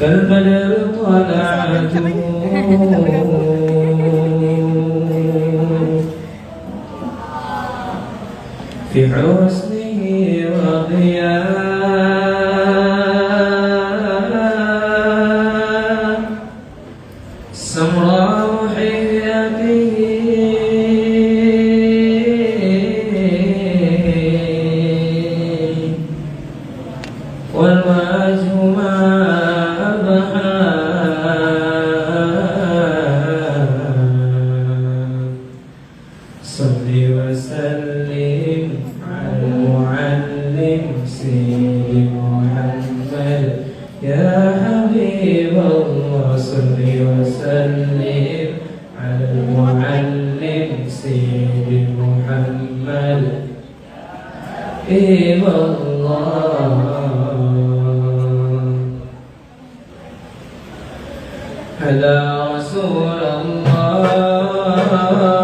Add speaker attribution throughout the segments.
Speaker 1: كالبدر طلعته في حسنه وضياء سمراء حياته والوجه ما أبهى صل وسلم على المعلم سيدي محمد يا حبيب الله صل وسلم على المعلم سيدي محمد حبيب الله هلا رسول الله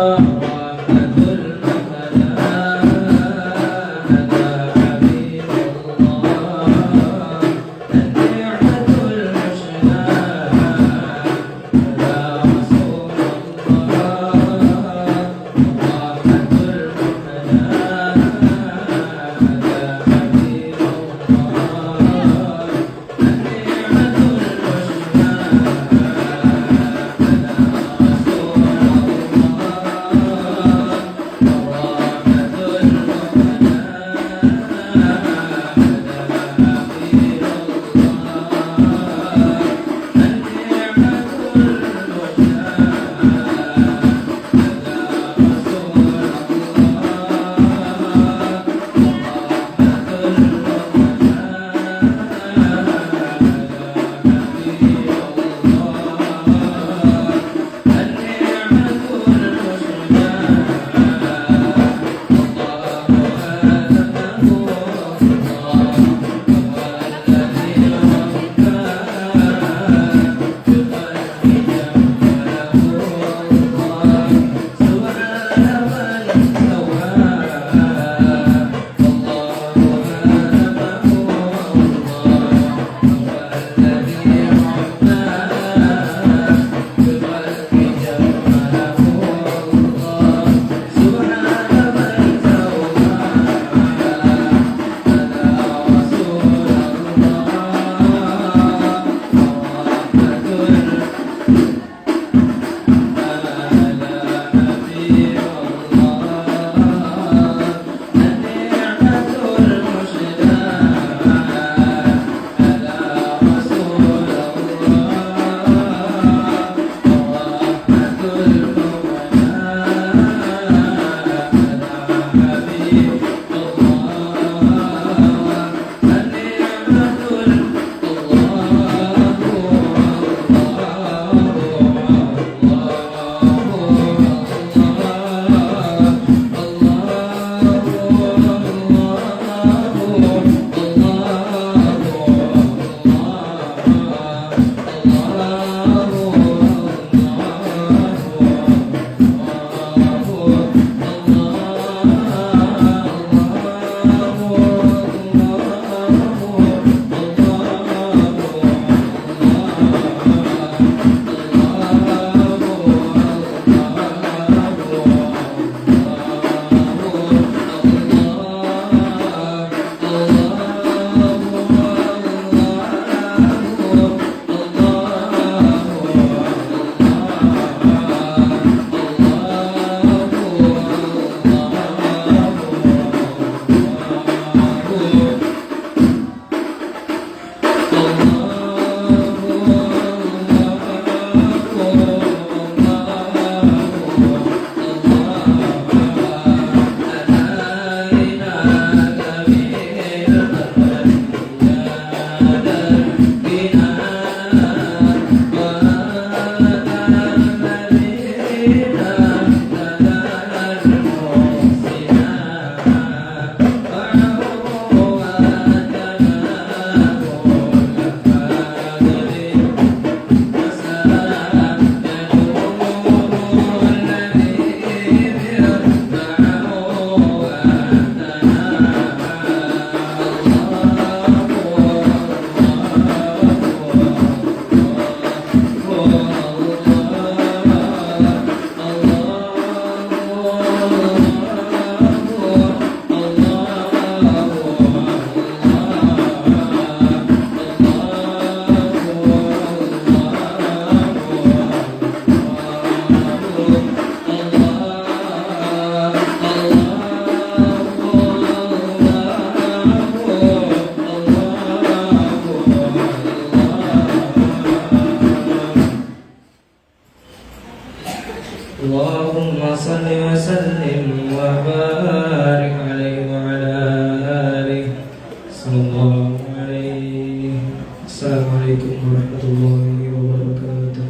Speaker 1: رحمة المهدى هلا حبيب الله النعمة المشنى هلا رسول الله رحمة المهدى هلا حبيب الله الله عليه. السلام عليكم ورحمة الله وبركاته.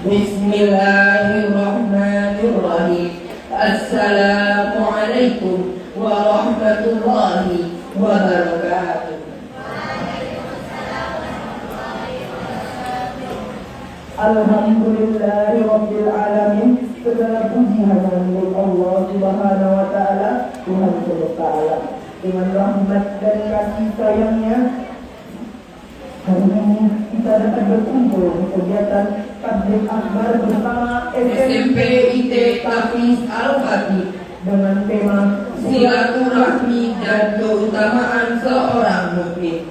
Speaker 2: Bismillahirrahmanirrahim. Assalamualaikum warahmatullahi wabarakatuh. Alhamdulillahi rabbil alamin. Segala puji hanya milik Allah Subhanahu wa taala, Tuhan semesta alam. Dengan rahmat dan kasih sayangnya, hari ini kita dapat berkumpul di kegiatan Tabligh Akbar bersama SMP IT Tafiz Al-Fatih dengan tema silaturahmi dan keutamaan seorang mukmin.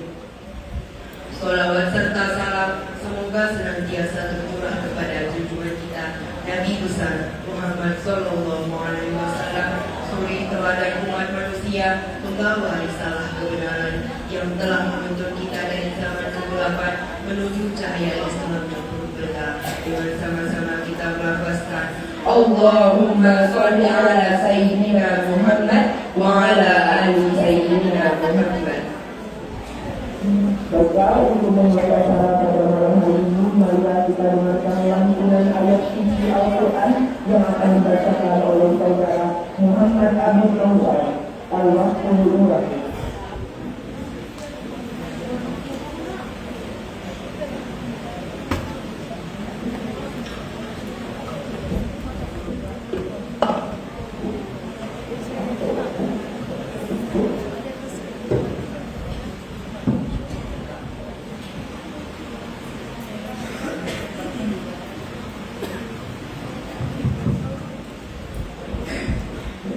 Speaker 2: Sholawat serta salam semoga senantiasa tercurah kepada junjungan kita Nabi besar Muhammad Sallallahu Alaihi Wasallam, suri teladan umat manusia, pembawa risalah kebenaran yang telah menuntun kita dari zaman kegelapan menuju cahaya Islam yang penuh berkah. Dengan sama-sama kita melafazkan Allahumma sholli ala sayyidina Muhammad wa ala ali sayyidina Muhammad. Baiklah, untuk memulai acara pada malam hari ini, marilah kita dengarkan lantunan ayat suci Al-Quran yang akan dibacakan oleh saudara Muhammad Amin Nawar Al-Waqtul Murad.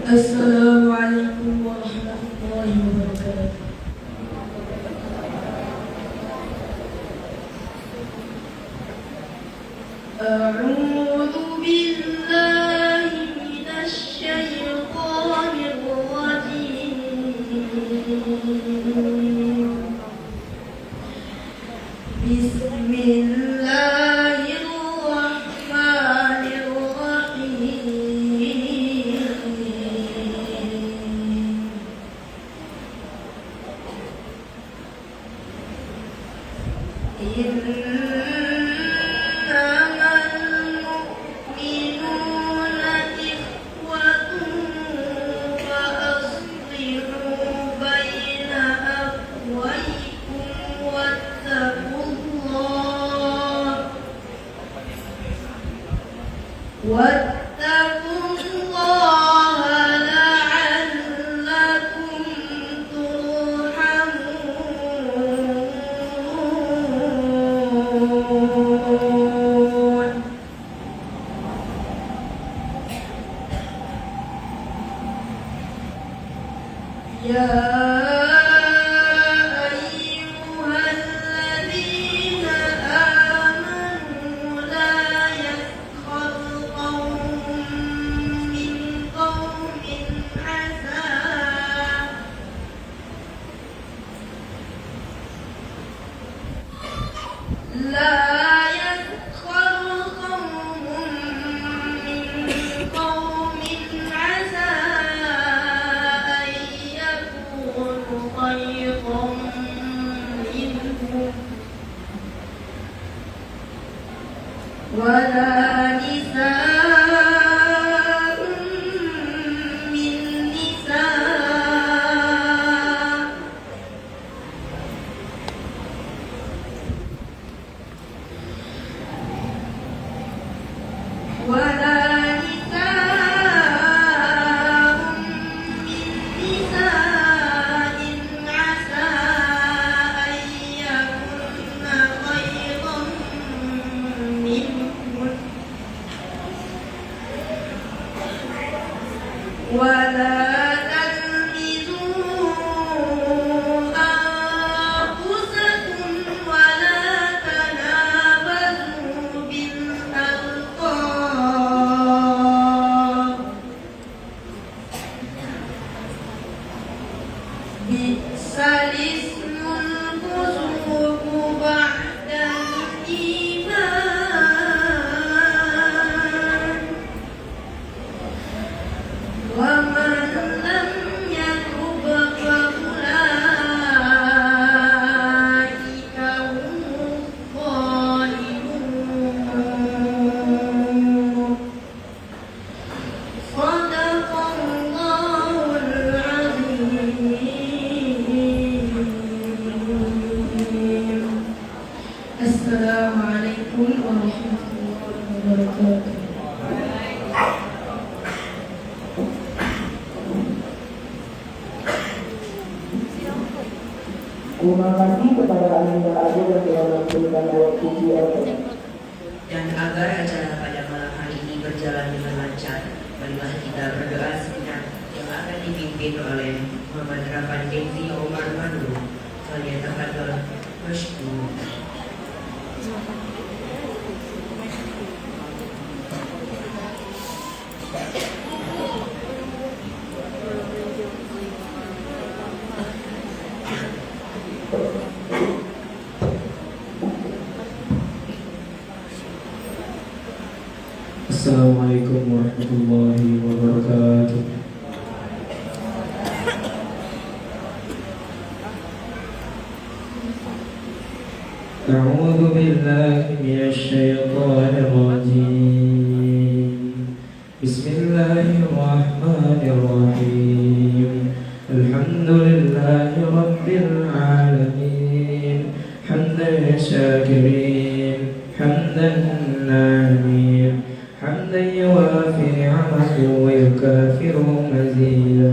Speaker 2: Assalamualaikum warahmatullahi wabarakatuh. A'udzu billahi minasy syaithanir rajim. Bismillahirrahmanirrahim. Terima kasih kepada Ananda Ade yang telah memberikan waktu di
Speaker 3: Dan agar acara pada malam hari ini berjalan dengan lancar, marilah kita berdoa sejenak yang akan dipimpin oleh Muhammad Rafan Genzi Omar Mandu. Falyatafadhal mashkur.
Speaker 1: Assalamualaikum warahmatullahi wabarakatuh. A'udzu billahi minasy syaithanir rajim. Bismillahirrahmanirrahim. Alhamdulillahi rabbil alamin. Hamdan syakirin, hamdan na'imin. حمدا يوافي نعمه ويكافئ مزيدا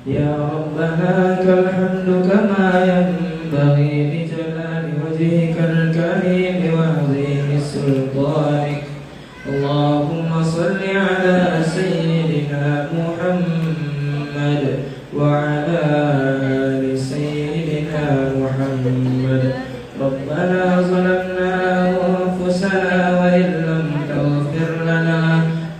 Speaker 1: يا ربنا لك الحمد كما ينبغي لجلال وجهك الكريم وعظيم سلطانك اللهم صل على سيدنا محمد وعلى آل سيدنا محمد ربنا ظلمنا أنفسنا وإن لم تغفر لنا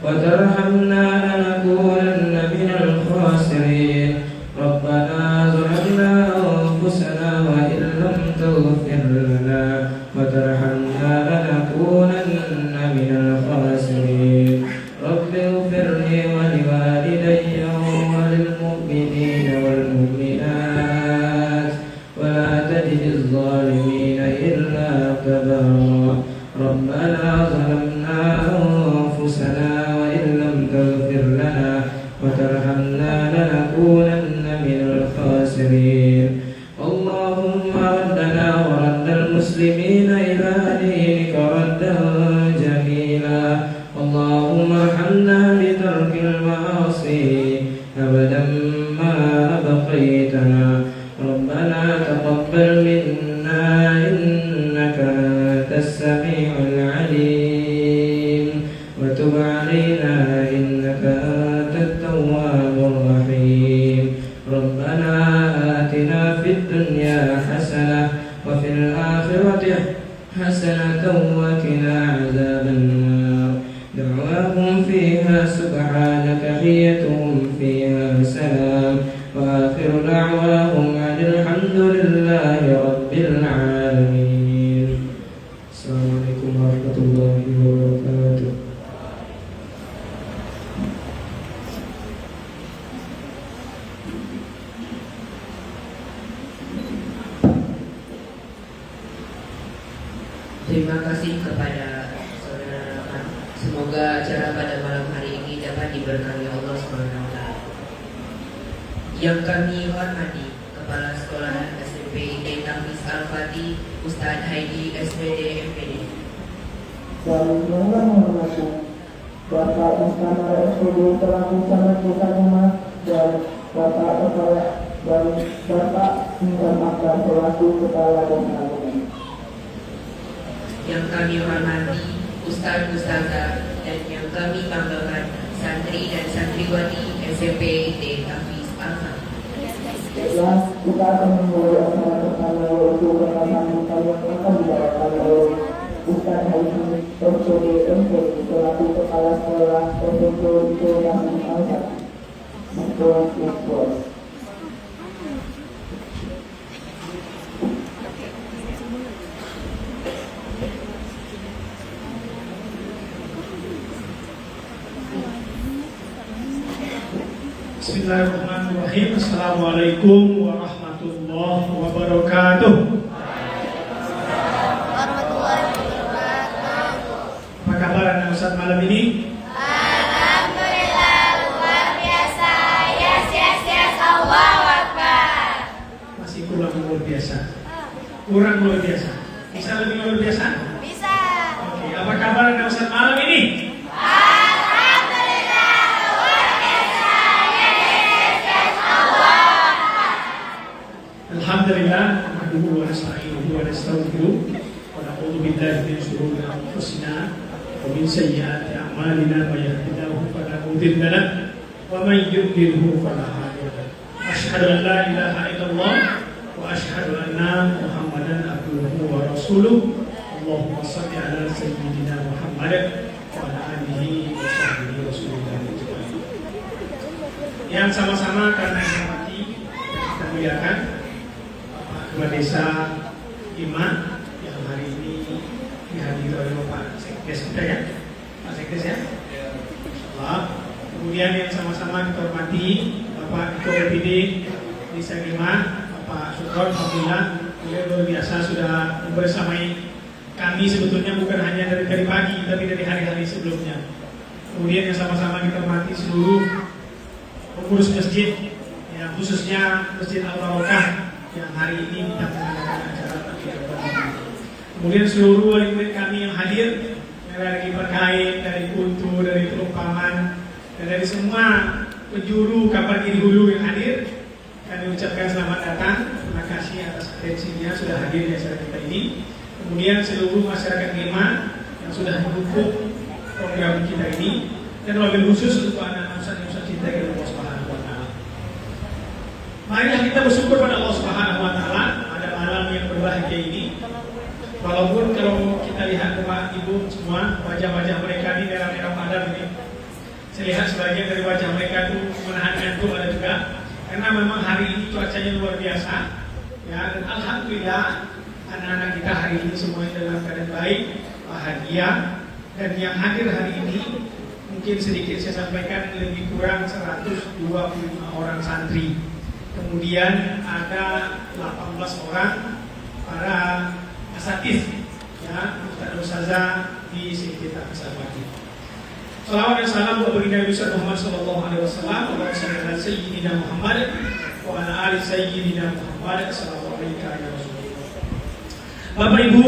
Speaker 1: وترحمنا لنكونن من الخاسرين ربنا ظلمنا أنفسنا وإن لم تغفر لنا وترحمنا لنكونن من الخاسرين رب اغفر لي ولوالدي وللمؤمنين والمؤمنات ولا تجد الظالمين إلا تبارا ربنا ظلمنا أنفسنا وإن لم تغفر لنا وترحمنا لنكونن من الخاسرين اللهم ردنا ورد المسلمين إلى دينك ردا جميلا اللهم ارحمنا بترك المعاصي أبدا ما أبقيتنا ربنا تقبل منا إنك أنت السميع العليم وتب علينا إنك أنت التواب الرحيم ربنا آتنا في الدنيا حسنة وفي الآخرة حسنة وقنا عذاب النار دعواهم فيها سبحانك حيتهم فيها سلام وآخر دعواهم أن الحمد لله رب العالمين. Assalamualaikum warahmatullahi wabarakatuh.
Speaker 3: Terima kasih kepada saudara Rahman. Semoga acara pada malam hari ini dapat diberkahi Allah SWT. Yang kami hormati Kepala Sekolah SMP ID Tafis Al-Fatih Ustadz Haidi SPD MPD.
Speaker 2: dan yang menghormati Bapak Istana SPD Pelaku Sangat Utama dan Bapak Kepala dan Bapak Hingga Makar Pelaku Kepala dan Anggota.
Speaker 3: Yang kami hormati Ustadz Ustazah dan yang kami banggakan santri dan santriwati SMP ID Tafis Al-Fatih.
Speaker 2: Baiklah, kita akan memulai acara pertama yaitu perkataan yang akan dibawakan oleh Ustadz Haidi SPD MPD selaku Kepala Sekolah SMP Tafis Al-Fatih. Monggo.
Speaker 4: Bismillahirrahmanirrahim. Assalamualaikum warahmatullahi wabarakatuh. Apa kabar anak Ustaz malam ini?
Speaker 5: Alhamdulillah, luar biasa. Yes, yes, yes, Allahu Akbar.
Speaker 4: Masih kurang luar biasa. Kurang luar biasa. Bisa lebih luar biasa?
Speaker 5: Bisa.
Speaker 4: Oke, apa kabar anak Ustaz malam ini?
Speaker 5: Alhamdulillah, luar biasa. Yes, yes, yes, Allahu Akbar.
Speaker 4: Alhamdulillah. Terima نحمده ونستعينه ونستغفره ونعوذ بالله من شرور أنفسنا ومن سيئات أعمالنا من يهده الله فلا مضل له ومن يضلله فلا هادي له أشهد أن لا إله إلا الله وأشهد أن محمدا عبده ورسوله اللهم صل على سيدنا محمد وعلى آله وصحبه وسلم. Yang sama-sama karena yang mati kita muliakan Bapak Ketua Desa Iman yang hari ini dihadiri oleh Bapak Sekdes kita ya, Pak Sekdes ya. Kemudian yang sama-sama kita hormati Bapak Ketua BPD Desa Iman, Bapak Sukron, alhamdulillah beliau luar biasa sudah membersamai kami sebetulnya bukan hanya dari pagi tapi dari hari-hari sebelumnya. Kemudian yang sama-sama kita hormati seluruh pengurus masjid, yang khususnya Masjid Al-Barakah yang hari ini kita mengadakan acara takbiratul ihram. Kemudian seluruh wali murid kami yang hadir, dari kiper dari kuntu, dari terumpaman, dan dari semua penjuru kapal kiri hulu yang hadir, kami ucapkan selamat datang. Terima kasih atas atensinya sudah hadir di acara kita ini. Kemudian seluruh masyarakat Gema yang sudah mendukung program kita ini, dan wabil khusus untuk anak-anak yang cinta kepada Allah Subhanahu wa Ta'ala. Marilah kita bersyukur pada Allah Subhanahu wa Ta'ala pada malam yang berbahagia ini. Walaupun kalau kita lihat Bapak Ibu semua wajah-wajah mereka di merah-merah padam ini, saya lihat sebagian dari wajah mereka itu menahan ngantuk ada juga, karena memang hari ini cuacanya luar biasa. Ya, dan alhamdulillah anak-anak kita hari ini semuanya dalam keadaan baik, bahagia, dan yang hadir hari ini mungkin sedikit saya sampaikan lebih kurang 125 orang santri. Kemudian ada 18 orang para asatidz ya, ustaz-ustazah di sekitar Pesawati. Salawat dan salam buat baginda Nabi Muhammad sallallahu alaihi wasallam, wa ala sayyidina Muhammad wa ala ali sayyidina Muhammad sallallahu alaihi wasallam. Bapak Ibu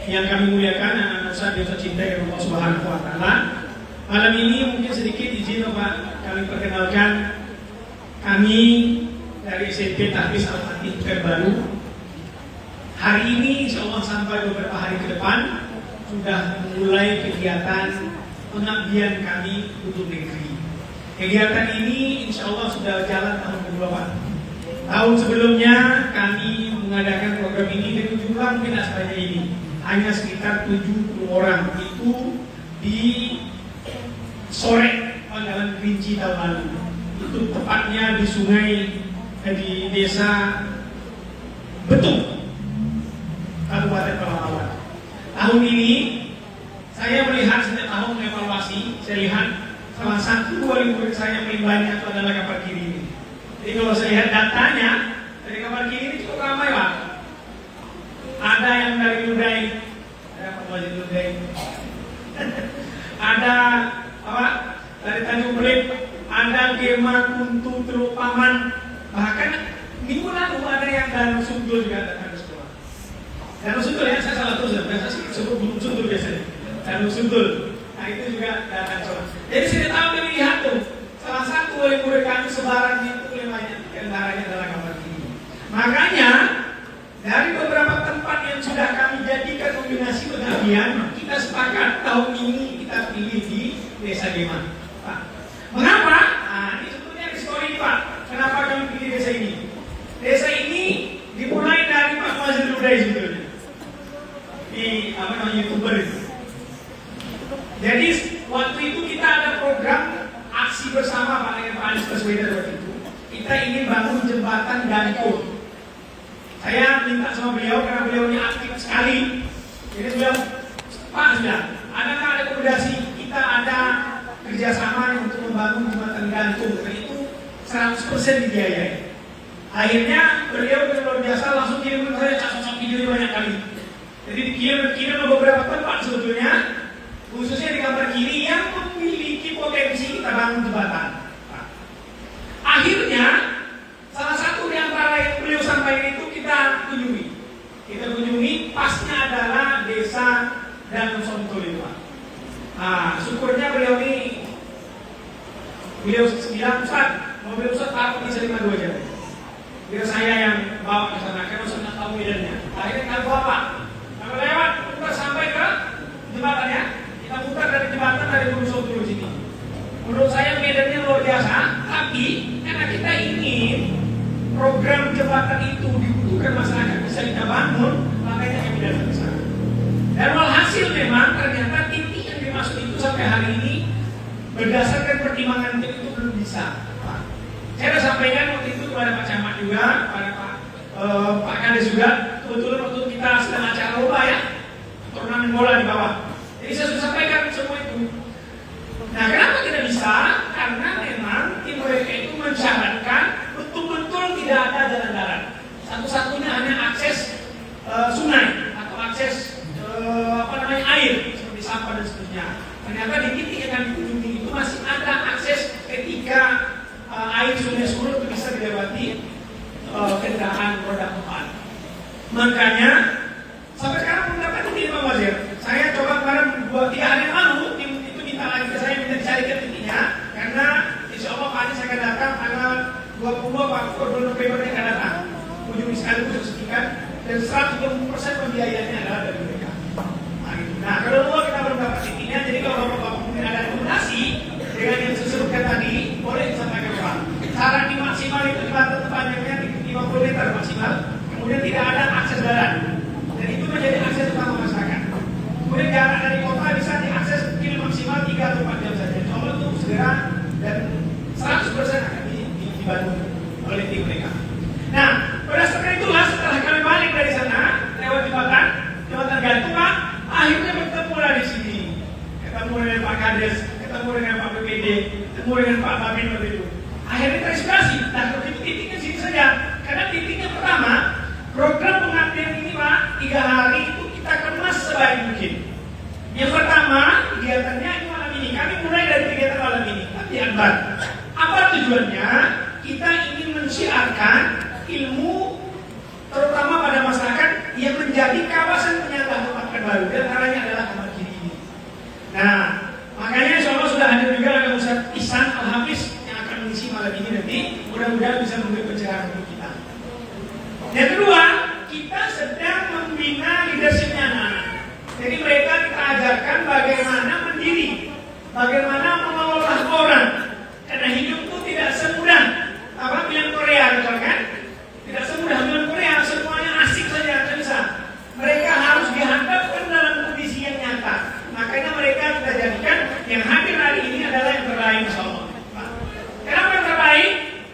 Speaker 4: yang kami muliakan, anak-anak ustaz yang tercinta kepada Allah Subhanahu wa Ta'ala, malam ini mungkin sedikit izin Bapak kami perkenalkan kami dari SMP Tahfiz Al-Fatih terbaru. Hari ini insya Allah sampai beberapa hari ke depan sudah mulai kegiatan pengabdian kami untuk negeri. Kegiatan ini insya Allah sudah jalan tahun kedua Pak. Tahun sebelumnya kami mengadakan program ini dengan jumlah mungkin tidak sebanyak ini, hanya sekitar 70 orang, itu di sore Pangkalan Kerinci tahun lalu. Itu tepatnya di sungai di desa Betung, Kabupaten Pelalawan. Tahun ini saya melihat setiap tahun mengevaluasi, saya lihat salah satu wali murid saya yang paling banyak itu adalah kapal kiri ini. Jadi kalau saya lihat datanya dari kapal kiri ini cukup ramai Pak. Ada yang dari Ludai, ada Pak Wajid Ludai, ada apa dari Tanjung Priok, ada Gema, Kuntu, Teluk Paman, bahkan minggu lalu ada yang Danau Suntul juga datang ke sekolah. Danau Suntul ya, saya salah terus, biasa sih sebut Gunung Suntul biasanya. Danau Suntul, nah itu juga datang ke sekolah. Jadi saya tahu kami lihat tuh, salah satu oleh murid kami sebarannya itu banyak kendaraannya adalah kapal kiri. Makanya dari beberapa tempat yang sudah kami jadikan kombinasi pengabdian, kita sepakat tahun ini kita pilih di Desa Gema, Pak. Mengapa? Nah, ini sebetulnya histori ini, Pak. Kenapa kami pilih desa ini? Desa ini dimulai dari Pak Wajid Ludai sebetulnya. Di apa namanya YouTuber itu. Jadi waktu itu kita ada program aksi bersama Pak dengan Pak Anies Baswedan waktu itu. Kita ingin bangun jembatan gantung. Saya minta sama beliau karena beliau ini aktif sekali. Jadi beliau, Pak sudah, adakah rekomendasi kita ada kerjasama untuk membangun jembatan gantung? Dan itu 100% dibiayai. Akhirnya beliau luar biasa langsung kirim ke saya sosok video banyak kali. Jadi dikirim ke beberapa tempat sebetulnya, khususnya di gambar kiri yang memiliki potensi kita bangun jembatan. Akhirnya salah satu di antara yang beliau sampaikan itu kita kunjungi. Kita kunjungi, pasnya adalah desa Danau Suntul itu, Pak. Nah, syukurnya beliau ini, beliau bilang, Ustaz, mobil Ustaz takut bisa 52 jam. biar saya yang bawa ke sana, karena saya nggak tahu medannya. Akhirnya kita bawa, kalau lewat kita sampai ke jembatannya, kita putar dari jembatan dari Gunung Soto di sini. Menurut saya medannya luar biasa, tapi karena kita ingin program jembatan itu dibutuhkan masyarakat bisa kita bangun, makanya kami datang ke sana. Dan walhasil memang ternyata titik yang dimaksud itu sampai hari ini berdasarkan pertimbangan tim itu belum bisa. Saya sudah sampaikan waktu itu kepada Pak Camat juga, kepada Pak Kades juga. Kebetulan waktu kita sedang acara lomba ya, turnamen bola di bawah. Jadi saya sudah sampaikan semua itu. Nah, kenapa tidak bisa? Karena memang tim mereka itu mensyaratkan betul-betul tidak ada jalan darat. Satu-satunya hanya akses sungai atau akses air seperti sampah dan seterusnya. Ternyata di titik yang kami kunjungi itu masih ada akses ketika air sungai surut itu bisa dilewati kendaraan roda 4. Makanya sampai sekarang belum dapat titik Pak Wazir. Saya coba kemarin 2-3 hari yang lalu tim itu minta lagi ke saya minta dicarikan titiknya karena insya Allah Pak Anies akan datang tanggal 22 November yang akan datang. Ujung sekali sertifikat dan 120% pembiayaannya adalah dari mereka. Nah, kalau kita belum dapat titiknya, jadi kalau Bapak mungkin ada rekomendasi dengan yang saya sebutkan tadi, boleh disampaikan Pak. Cara dimaksimal itu jembatan panjangnya 50 meter maksimal, kemudian tidak ada akses darat, dan itu menjadi akses utama masyarakat. Kemudian jarak dari kota bisa diakses mungkin maksimal 3 atau 4 jam saja. Coba untuk segera dan 100% akan dibantu oleh tim mereka. Nah, berdasarkan itulah setelah kami balik dari sana lewat jembatan gantung Pak, akhirnya bertemu lah di sini. Ketemu dengan Pak Kades, ketemu dengan Pak BPD, ketemu dengan Pak Babin waktu itu. Akhirnya terinspirasi. Nah, titiknya sini saja. Karena titiknya pertama, program pengabdian ini Pak, 3 hari itu kita kemas sebaik mungkin. Yang pertama, kegiatannya ini malam ini. Kami mulai dari kegiatan malam ini, di Akbar. Apa tujuannya? Kita ingin mensiarkan ilmu terutama pada masyarakat yang menjadi kawasan penyangga tempat baru. Dan caranya adalah kamar kiri ini. Nah, makanya insya Allah sudah hadir juga ada Ustaz Ihsan Al-Hafiz yang akan mengisi malam ini nanti. Mudah-mudahan bisa memberi pencerahan untuk kita. Yang kedua, kita sedang membina leadershipnya anak-anak. Jadi mereka kita ajarkan bagaimana mendiri, bagaimana mengelola orang. Karena hidup itu tidak semudah bilang Korea, kan? Tidak semudah bilang Korea, semuanya asik saja, tidak bisa. Mereka harus dihadapkan dalam kondisi yang nyata. Makanya mereka kita jadikan yang hadir hari ini adalah yang terbaik, insya Allah. Kenapa yang terbaik?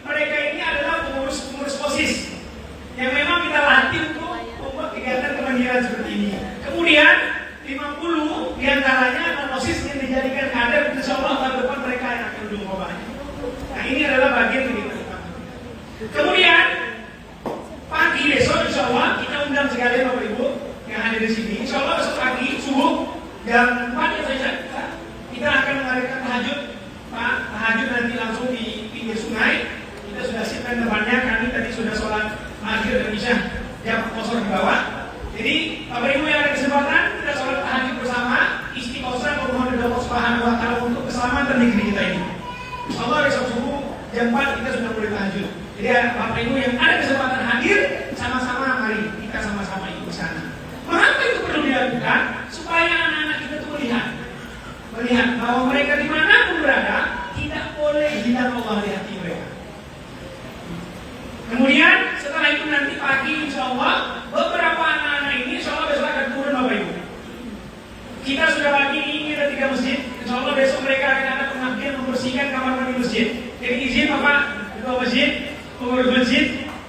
Speaker 4: Mereka ini adalah pengurus POSIS yang memang kita latih untuk membuat kegiatan kemandirian seperti ini. Kemudian 50 diantaranya non-POSIS yang dijadikan kader, insya Allah tahun depan mereka yang akan ujung obahnya. Nah, ini adalah bagian dari kita. Kemudian pagi besok insya Allah kita undang sekalian Bapak Ibu yang hadir di sini. Insya Allah besok pagi subuh jam 4 ya saja kita akan mengadakan tahajud. Pak, tahajud nanti langsung di pinggir sungai. Kita sudah siapkan tempatnya. Kami tadi sudah sholat maghrib dan isya jam kosong di bawah. Jadi Bapak Ibu yang ada kesempatan kita sholat tahajud bersama, istiqosah memohon dari Allah Subhanahu Wa Taala untuk keselamatan negeri kita ini. Insya Allah besok subuh jam 4 kita sudah mulai tahajud. Jadi Bapak Ibu yang ada kesempatan hadir, sama-sama mari kita sama-sama ikut ke sana. Mengapa itu perlu dilakukan? Supaya anak-anak kita itu melihat bahwa mereka dimanapun berada tidak boleh hilang Allah di hati mereka. Kemudian setelah itu nanti pagi insya Allah beberapa anak-anak ini insya Allah besok akan turun Bapak Ibu. Kita sudah pagi ini ada 3 masjid. Insya Allah besok mereka akan ada pengabdian membersihkan kamar mandi masjid. Jadi izin Bapak ketua masjid, pengurus masjid,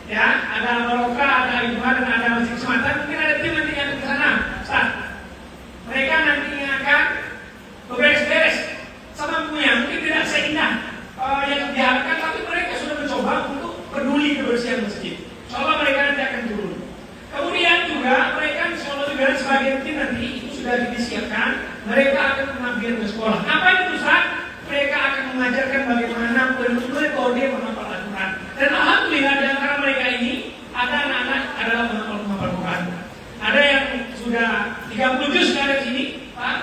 Speaker 4: ya ada Baroka, ada Ibuha dan ada Masjid Sematan. Mungkin ada tim nanti yang ke sana. Ustaz, mereka nantinya akan beres-beres sama punya. Mungkin tidak seindah yang diharapkan, tapi mereka sudah mencoba untuk peduli kebersihan masjid. Insya Allah mereka nanti akan turun. Kemudian juga mereka insya Allah juga sebagian tim nanti itu sudah disiapkan. Mereka akan mengabdian ke sekolah. Apa itu Ustaz? Mereka akan mengajarkan bagaimana metode menghafal Al-Quran. Dan alhamdulillah di antara mereka ini ada anak-anak adalah menghafal Al-Quran. Ada yang sudah 30 juz ada di sini, Pak?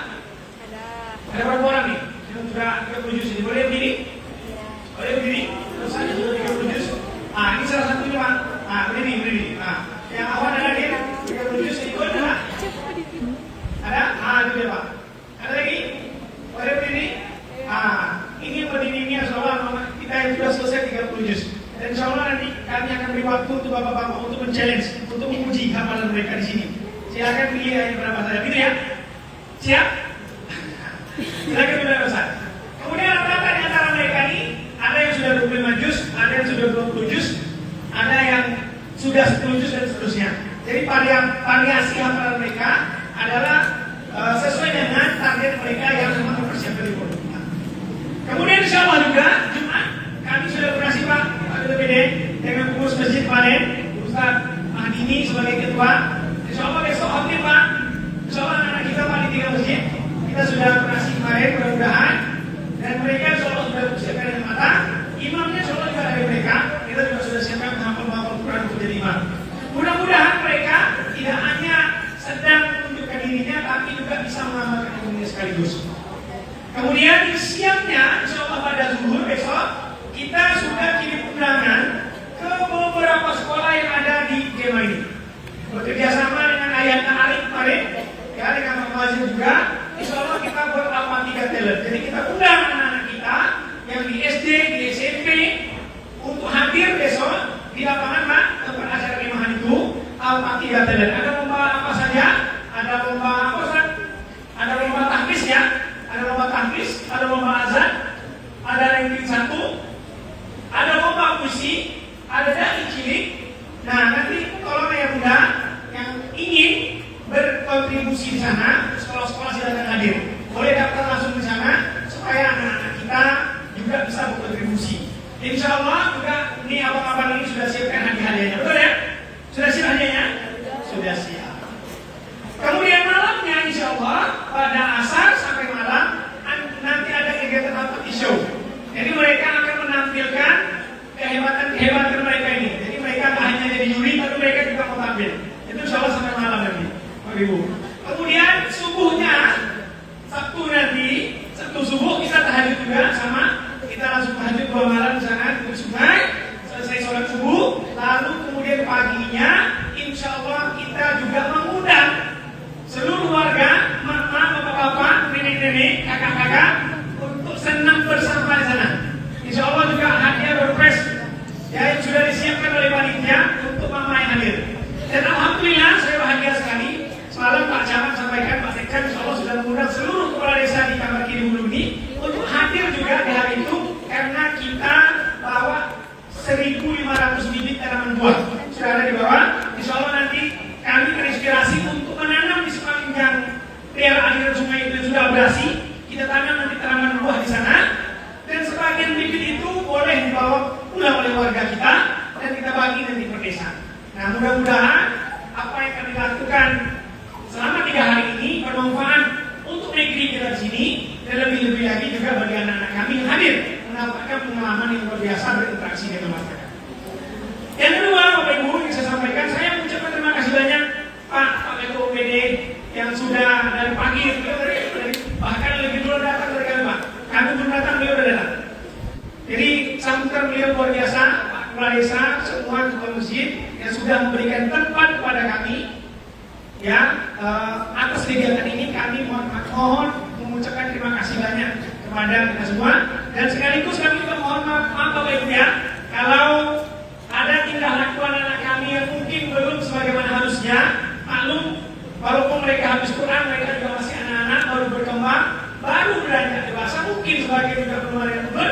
Speaker 4: Ada berapa orang nih? Yang sudah 30 juz ini boleh berdiri? Boleh berdiri? Terus ada sudah 30 juz. Ah, ini salah satunya Pak. Silakan pilih yang berapa saja, gitu ya. Siap? Silakan pilih Ustaz. Kemudian rata-rata di antara mereka ini ada yang sudah 25 juz, ada yang sudah 20 juz, ada yang sudah 10 juz dan seterusnya. Jadi variasi hafalan mereka adalah sesuai dengan target mereka yang memang mempersiapkan di pondok. Kemudian insya Allah juga Jumat kami sudah berhasil Pak BPD dengan pengurus masjid kemarin Ustaz Mahdini sebagai ketua. Insya Allah besok hadir Pak. Insya Allah anak-anak kita Pak di 3 masjid kita sudah berhasil kemarin mudah-mudahan dan mereka insya Allah sudah bersiapkan dengan matang. Imamnya insya Allah juga dari mereka. Kita juga sudah siapkan menghafal Quran untuk jadi imam. Mudah-mudahan mereka tidak hanya sedang menunjukkan dirinya tapi juga bisa mengamalkan ilmunya sekaligus. Kemudian di siangnya insya Allah pada zuhur besok kita sudah kirim undangan ke beberapa sekolah yang ada di Gema ini. Bekerjasama dengan Ayat Arif kemarin, ya dengan Pak Mazin juga. Insya Allah kita buat Al-Fatihah talent. Jadi kita undang anak-anak kita yang di SD, di SMP untuk hadir besok di lapangan Pak tempat acara kemahan itu Al-Fatihah talent. Ada lomba apa saja? Ada lomba apa Ustaz? Ada lomba tahfiz ya. Ada lomba tahfiz, ada lomba azan, ada ranking 1, ada lomba puisi, ada dai cilik. Nah nanti tolong ya Bunda yang ingin berkontribusi di sana, sekolah-sekolah silakan hadir. Boleh daftar langsung di sana supaya anak-anak kita juga bisa berkontribusi. Insya Allah juga ini abang-abang ini sudah siapkan hadiah-hadiahnya, betul ya? Sudah siap hadiahnya? Sudah siap. Kemudian malamnya insya Allah pada asar sampai malam nanti ada kegiatan Al-Fatih Show. Jadi mereka akan menampilkan kehebatan mereka ini. Jadi mereka tak hanya jadi juri, tapi mereka juga mau tampil. Itu insya Allah sampai malam nanti, Bapak Ibu. Kemudian subuhnya Sabtu nanti, Sabtu subuh kita tahajud juga sama. Kita langsung tahajud 2 malam di sana di sungai. Selesai sholat subuh, lalu kemudian paginya insya Allah kita juga mengundang seluruh warga, mak-mak, bapak-bapak, nenek-nenek, kakak-kakak untuk senam bersama di sana. Insya Allah juga hadiah doorpress ya yang sudah disiapkan oleh panitia untuk mama yang hadir. Dan alhamdulillah saya bahagia sekali. Semalam Pak Camat sampaikan, Pak Sekjen insya Allah sudah mengundang seluruh kepala desa di Kamar Kiri Hulu ini untuk hadir juga di hari itu karena kita bawa 1.500 bibit tanaman buah sudah ada di bawah. Insya Allah nanti kami terinspirasi untuk menanam di sepanjang daerah aliran sungai itu yang sudah berasi. Kita tanam nanti tanaman buah di sana dan sebagian bibit itu boleh dibawa pulang oleh warga kita dan kita bagi nanti per desa. Nah mudah-mudahan apa yang kami lakukan selama 3 hari ini bermanfaat untuk negeri kita di sini dan lebih-lebih lagi juga bagi anak-anak kami yang hadir mendapatkan pengalaman yang luar biasa berinteraksi dengan masyarakat. Yang kedua, Bapak Ibu, yang saya sampaikan, saya mengucapkan terima kasih banyak Pak Ketua UPD yang sudah dari pagi, bahkan lebih dulu datang dari kami Pak. Kami belum datang, beliau sudah datang. Jadi sambutan beliau luar biasa, Pak Kepala Desa, semua ketua masjid yang sudah memberikan tempat kepada kami. Ya, atas kegiatan ini kami mohon mengucapkan terima kasih banyak kepada kita semua dan sekaligus kami juga mohon maaf Bapak Ibu ya kalau ada tingkah laku anak kami yang mungkin belum sebagaimana harusnya. Maklum, walaupun mereka habis Quran, mereka juga masih anak-anak baru berkembang, baru beranjak dewasa, mungkin sebagai juga keluar yang umur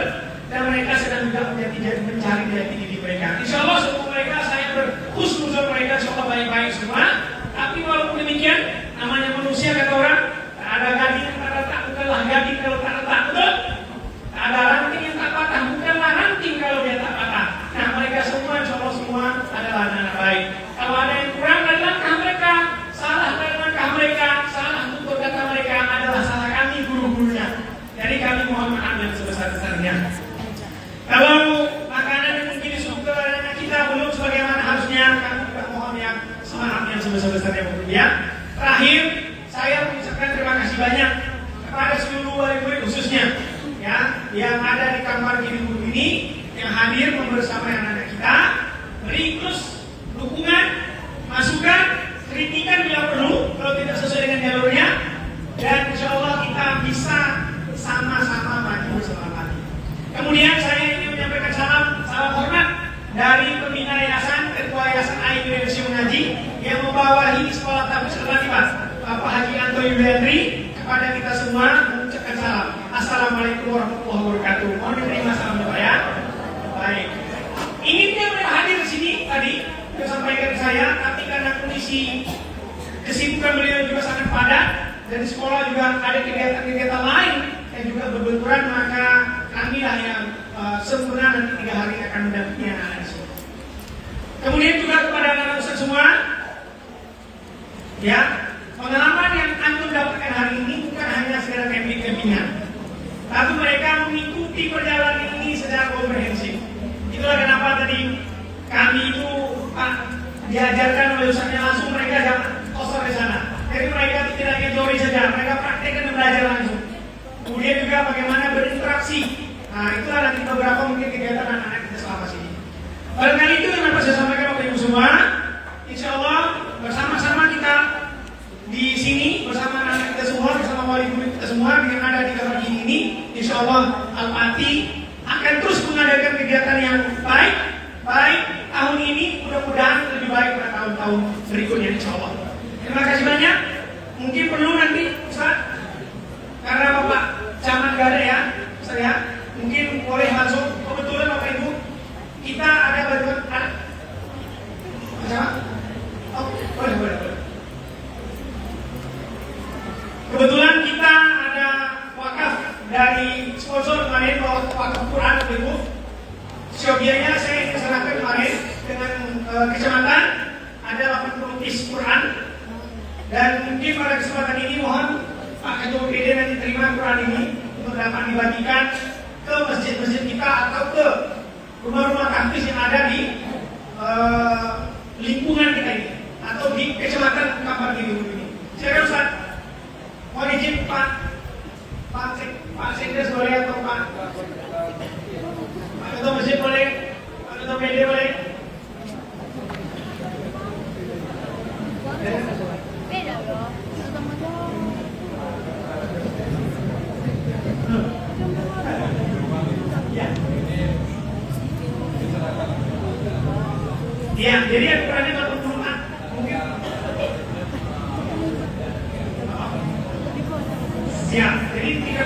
Speaker 4: dan mereka sedang juga mencari jati diri mereka. Insya Allah semua mereka saya berhusnuzon mereka insya Allah baik-baik semua. Tapi walaupun demikian, namanya manusia kata orang, ada gading yang tak letak, bukanlah gading kalau tak letak, betul? Ada ranting yang tak patah, bukanlah ranting kalau dia tak patah. Nah mereka semua, insya Allah semua adalah anak-anak baik. Kalau ada yang kurang dari langkah mereka, salah dari langkah mereka, salah tutur kata mereka adalah salah kami guru-gurunya. Jadi kami mohon maaf yang sebesar-besarnya. Kalau makanan yang mungkin disuguhkan oleh anak kita belum sebagaimana harusnya, kami juga mohon yang maaf yang sebesar-besarnya ya. Terakhir, saya mengucapkan terima kasih banyak kepada seluruh wali murid khususnya ya yang ada di Kamar Kiri Hulu ini yang hadir membersamai anak-anak kita, beri terus dukungan, masukan, kritikan bila perlu kalau tidak sesuai dengan jalurnya dan insya Allah kita bisa sama-sama maju bersama. Kemudian saya ingin menyampaikan salam hormat dari pembina yayasan, ketua yayasan Ayu Indonesia Mengaji yang membawahi sekolah tahfiz atau Yuliandri kepada kita semua mengucapkan salam. Assalamualaikum warahmatullahi wabarakatuh. Mohon diterima salamnya Pak ya. Baik. Ini dia yang hadir di sini tadi disampaikan saya, tapi karena kondisi kesibukan beliau juga sangat padat dan di sekolah juga ada kegiatan-kegiatan lain yang juga berbenturan, maka kami lah yang sempurna nanti 3 hari akan mendampingi anak-anak di sini. Kemudian juga kepada anak-anak Ustaz semua, ya, pengalaman yang antum dapatkan hari ini bukan hanya sekedar camping-campingan, tapi mereka mengikuti perjalanan ini secara komprehensif. Itulah kenapa tadi kami itu diajarkan oleh Ustaznya langsung, mereka jangan kosong di sana. Jadi mereka tidak hanya teori saja, mereka praktekkan dan belajar langsung. Kemudian juga bagaimana berinteraksi. Nah, itulah nanti beberapa mungkin kegiatan anak-anak kita selama sini. Barangkali itu yang dapat saya sampaikan kepada ibu semua. Insya Allah bersama-sama kita di sini bersama anak-anak kita semua, bersama wali murid kita semua yang ada di kamar ini. Insya Allah Al-Pati akan terus mengadakan kegiatan yang baik tahun ini, mudah-mudahan lebih baik pada tahun-tahun berikutnya insya Allah. Terima kasih banyak. Mungkin perlu nanti Ustaz, karena Bapak Camat gak ada ya, saya mungkin boleh langsung. Kebetulan Bapak Ibu kita ada bantuan anak. Oh, boleh. Kebetulan kita ada wakaf dari sponsor kemarin, wakaf Quran Bapak Ibu. Siobianya saya serahkan kemarin dengan kecamatan, ada 80 piece Quran, dan mungkin pada kesempatan ini mohon Pak Ketua PD nanti terima Quran ini untuk dapat dibagikan ke masjid-masjid kita atau ke rumah-rumah tahfiz yang ada di lingkungan kita ini atau di kecamatan Kampar Kidul ini. Saya Ustaz, mohon izin Pak Sekdes boleh atau Pak Ketua Masjid boleh, Pak Ketua PD boleh.
Speaker 5: Beda bro.
Speaker 4: Ya, jadi yang Qurannya kalau berdoa mungkin. Siap. Jadi tiga.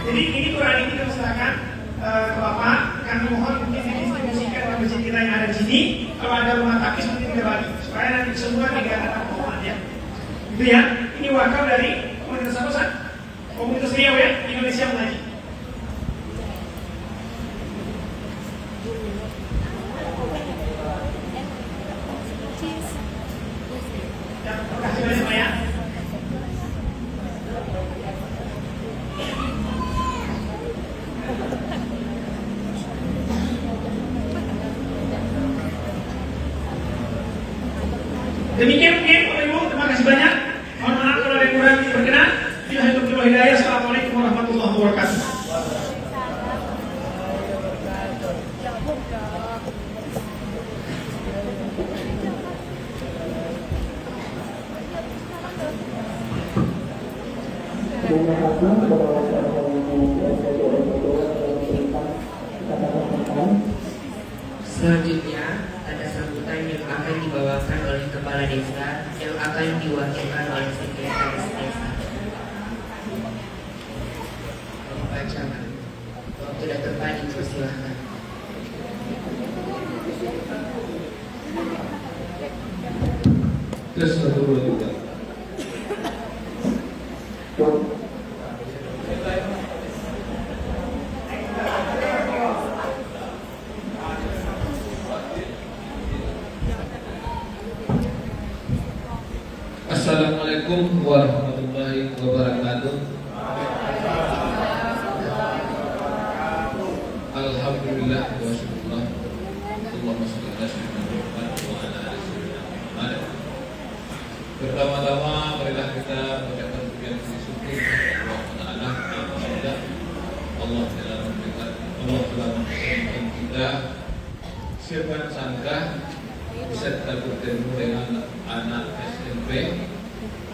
Speaker 4: Jadi ini Quran ini kita silakan ke Bapak. Kami mohon mungkin didistribusikan ke masjid kita yang ada di sini. Kalau ada rumah takis mungkin kita bagi supaya nanti semua kegiatan apa ya. Itu ya. Ini wakaf dari komunitas apa Ustaz? Komunitas Riau ya, Indonesia Mengaji. Terima kasih banyak Pak ya. Demikian mungkin Bapak Ibu, terima kasih banyak. Mohon maaf kalau ada yang kurang berkenan. Billahi hidayah. Assalamualaikum warahmatullahi wabarakatuh.
Speaker 2: Terima kasih kepada masyarakat yang kata-kata.
Speaker 3: Selanjutnya ada sambutan yang akan dibawakan oleh Kepala Desa yang akan diwakilkan oleh Sekretaris Desa. Bapak Camat, waktu sudah tepat dipersilahkan.
Speaker 1: Terus 1, 2, 3. Assalamualaikum warahmatullahi wabarakatuh. Alhamdulillah wa syukurlah. Allahumma sholli ala sayyidina Muhammad wa ala ali sayyidina Muhammad. Pertama-tama marilah kita mengucapkan pujian syukur kepada Allah Taala. Allah telah memberikan, Allah telah memberikan kita. Siapa sangka bisa kita bertemu dengan anak SMP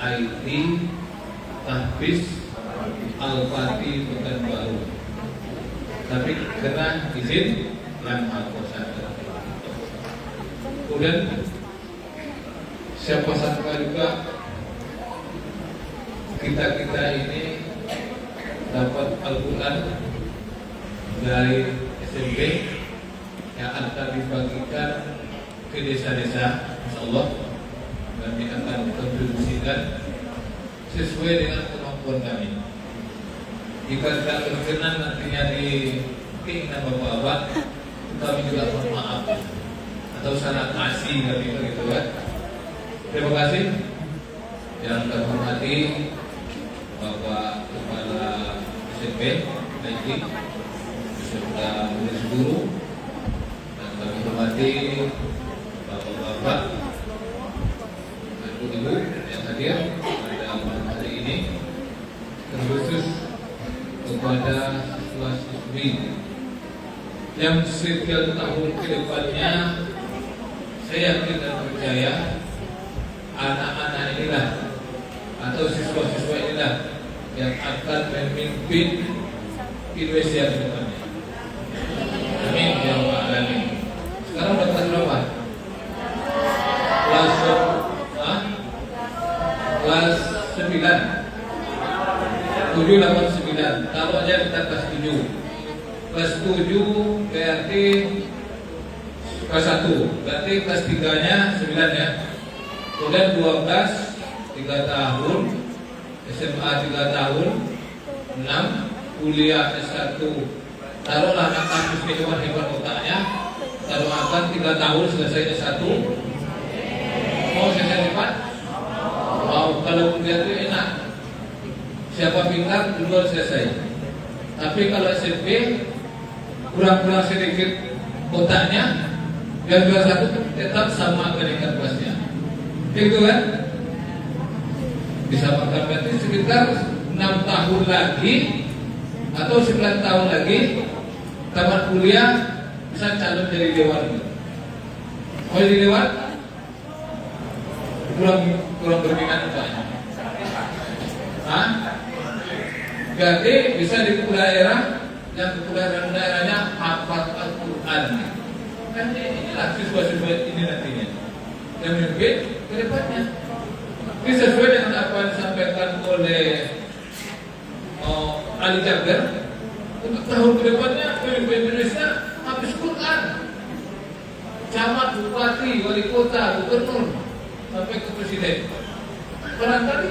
Speaker 1: IT Tahfiz Al-Pati Pekanbaru. Tapi karena izin yang Maha Kuasa. Kemudian siapa sangka juga kita ini dapat Al-Quran dari SMP yang akan dibagikan ke desa-desa, insyaallah, dan akan kontribusikan sesuai dengan kemampuan kami. Jika tidak berkenan nantinya di keinginan bapak-bapak, kami juga mohon maaf atau salah kasih gitu kan. Terima kasih yang kami hormati Bapak Kepala SMP Baiki beserta majelis guru, dan kami hormati bapak-bapak dan ibu-ibu yang hadir pada malam hari ini, terkhusus kepada siswa-siswi yang sekian tahun ke depannya, saya yakin dan percaya anak-anak inilah atau siswa-siswa inilah yang akan memimpin Indonesia ke depannya. Amin ya rabbal alamin. Sekarang udah kelas berapa? Kelas 9. 7, 8, 9. Taruh aja kita kelas 7. Kelas 7 berarti kelas 1. Berarti kelas 3-nya 9 ya. Kemudian 12 3 tahun, SMA 3 tahun, 6 kuliah S1. Taruhlah anak kampus hebat-hebat otaknya, taruh akan 3 tahun selesai S1. Mau selesai cepat? Mau. Kalau kuliah itu enak, siapa pintar duluan selesai. Tapi kalau SMP kurang-kurang sedikit otaknya, yang kelas 1 tetap sama kenaikan kelasnya. Itu kan? Bisa makan berarti sekitar 6 tahun lagi atau 9 tahun lagi tamat kuliah bisa calon jadi dewan. Mau jadi dewan? Kurang berminat banyak. Hah? Berarti bisa di daerah yang kepulauan daerahnya hafal Al-Quran. Kan inilah siswa-siswa ini nantinya yang memimpin ke depannya. Ini sesuai dengan apa yang disampaikan oleh Ali Jabir. Untuk tahun ke depannya pemimpin Indonesia habis Quran, camat, bupati, wali kota, gubernur, sampai ke presiden. Barangkali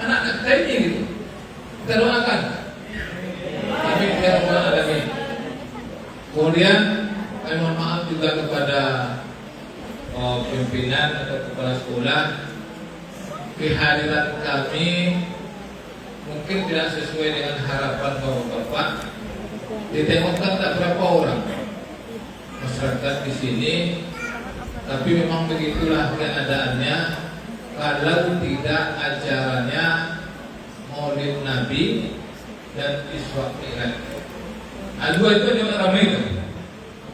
Speaker 1: anak-anak kita ini gitu. Kita doakan. Amin ya rabbal alamin. Kemudian saya mohon maaf juga kepada pimpinan atau kepala sekolah, kehadiran kami mungkin tidak sesuai dengan harapan bapak-bapak. Ditengokkan tak berapa orang masyarakat di sini, tapi memang begitulah keadaannya. Kalau tidak acaranya Maulid Nabi dan Isra Mi'raj, dua itu yang ramai itu.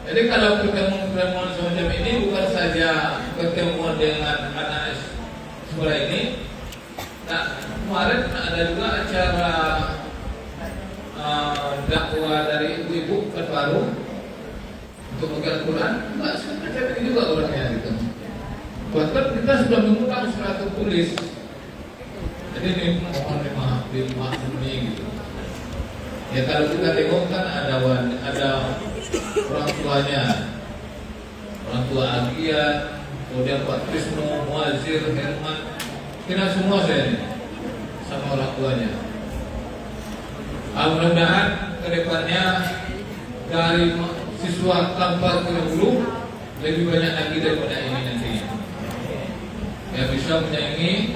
Speaker 1: Jadi kalau pertemuan semacam ini bukan saja pertemuan dengan anak sekolah ini. Nah, kemarin ada juga acara dakwah dari ibu-ibu baru untuk mengajar Quran. Enggak semacam ini juga orangnya gitu. Bahkan kita sudah mengutang surat tertulis. Jadi ini mohon dimaklumi gitu. Ya kalau kita tengok kan ada orang tuanya, orang tua Agia, kemudian Pak Krisno, Muazir, Herman, kita semua saya ini sama orang tuanya. Mudah-mudahan kedepannya dari siswa Kampar ke Hulu lebih banyak lagi daripada ini nantinya, yang bisa menyaingi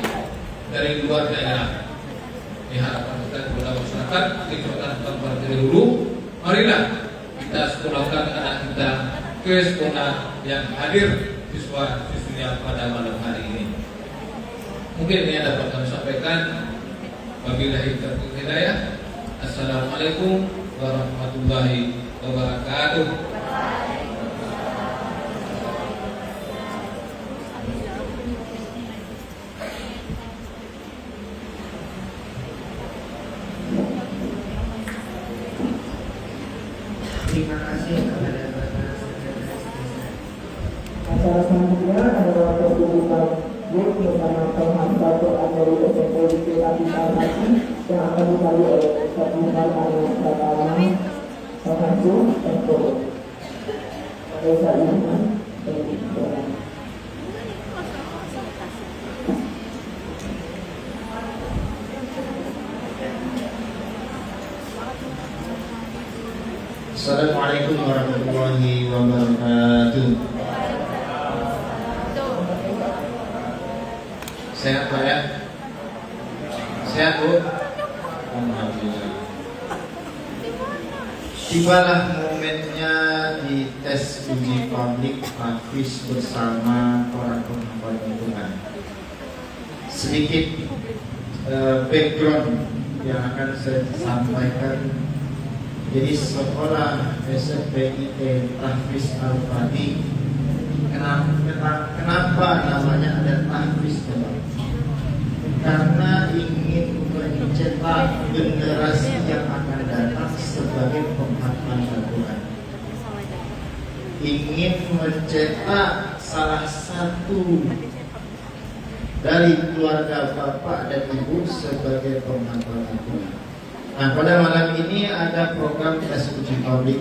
Speaker 1: dari luar daerah. Ini harapan kita kepada masyarakat di Kecamatan Kampar ke Hulu. Marilah kita sekolahkan anak kita ke sekolah yang hadir siswa-siswinya pada malam hari ini. Mungkin ini yang dapat kami sampaikan. Wabillahi taufiq wal hidayah. Assalamualaikum warahmatullahi wabarakatuh.
Speaker 3: Terima kasih kepada Bapak.
Speaker 2: Acara selanjutnya adalah pertunjukan yang akan dibagi oleh Ustaz Muhammad Anas Pratama, Satu Eko. Desa Iman dan Iman.
Speaker 6: Assalamualaikum warahmatullahi wabarakatuh. Sehat Pak ya? Sehat Bu? Alhamdulillah. Tibalah momennya di tes uji publik Hafiz bersama para penghafal Al-Quran. Sedikit background yang akan saya sampaikan. Jadi sekolah SMPIT Tahfiz Al-Fatih, kenapa namanya ada Tahfiz? Karena ingin mencetak generasi yang akan datang sebagai penghafal Al-Quran. Ingin mencetak salah satu dari keluarga bapak dan ibu sebagai penghafal Al-Quran. Nah, pada malam ini ada program tes uji publik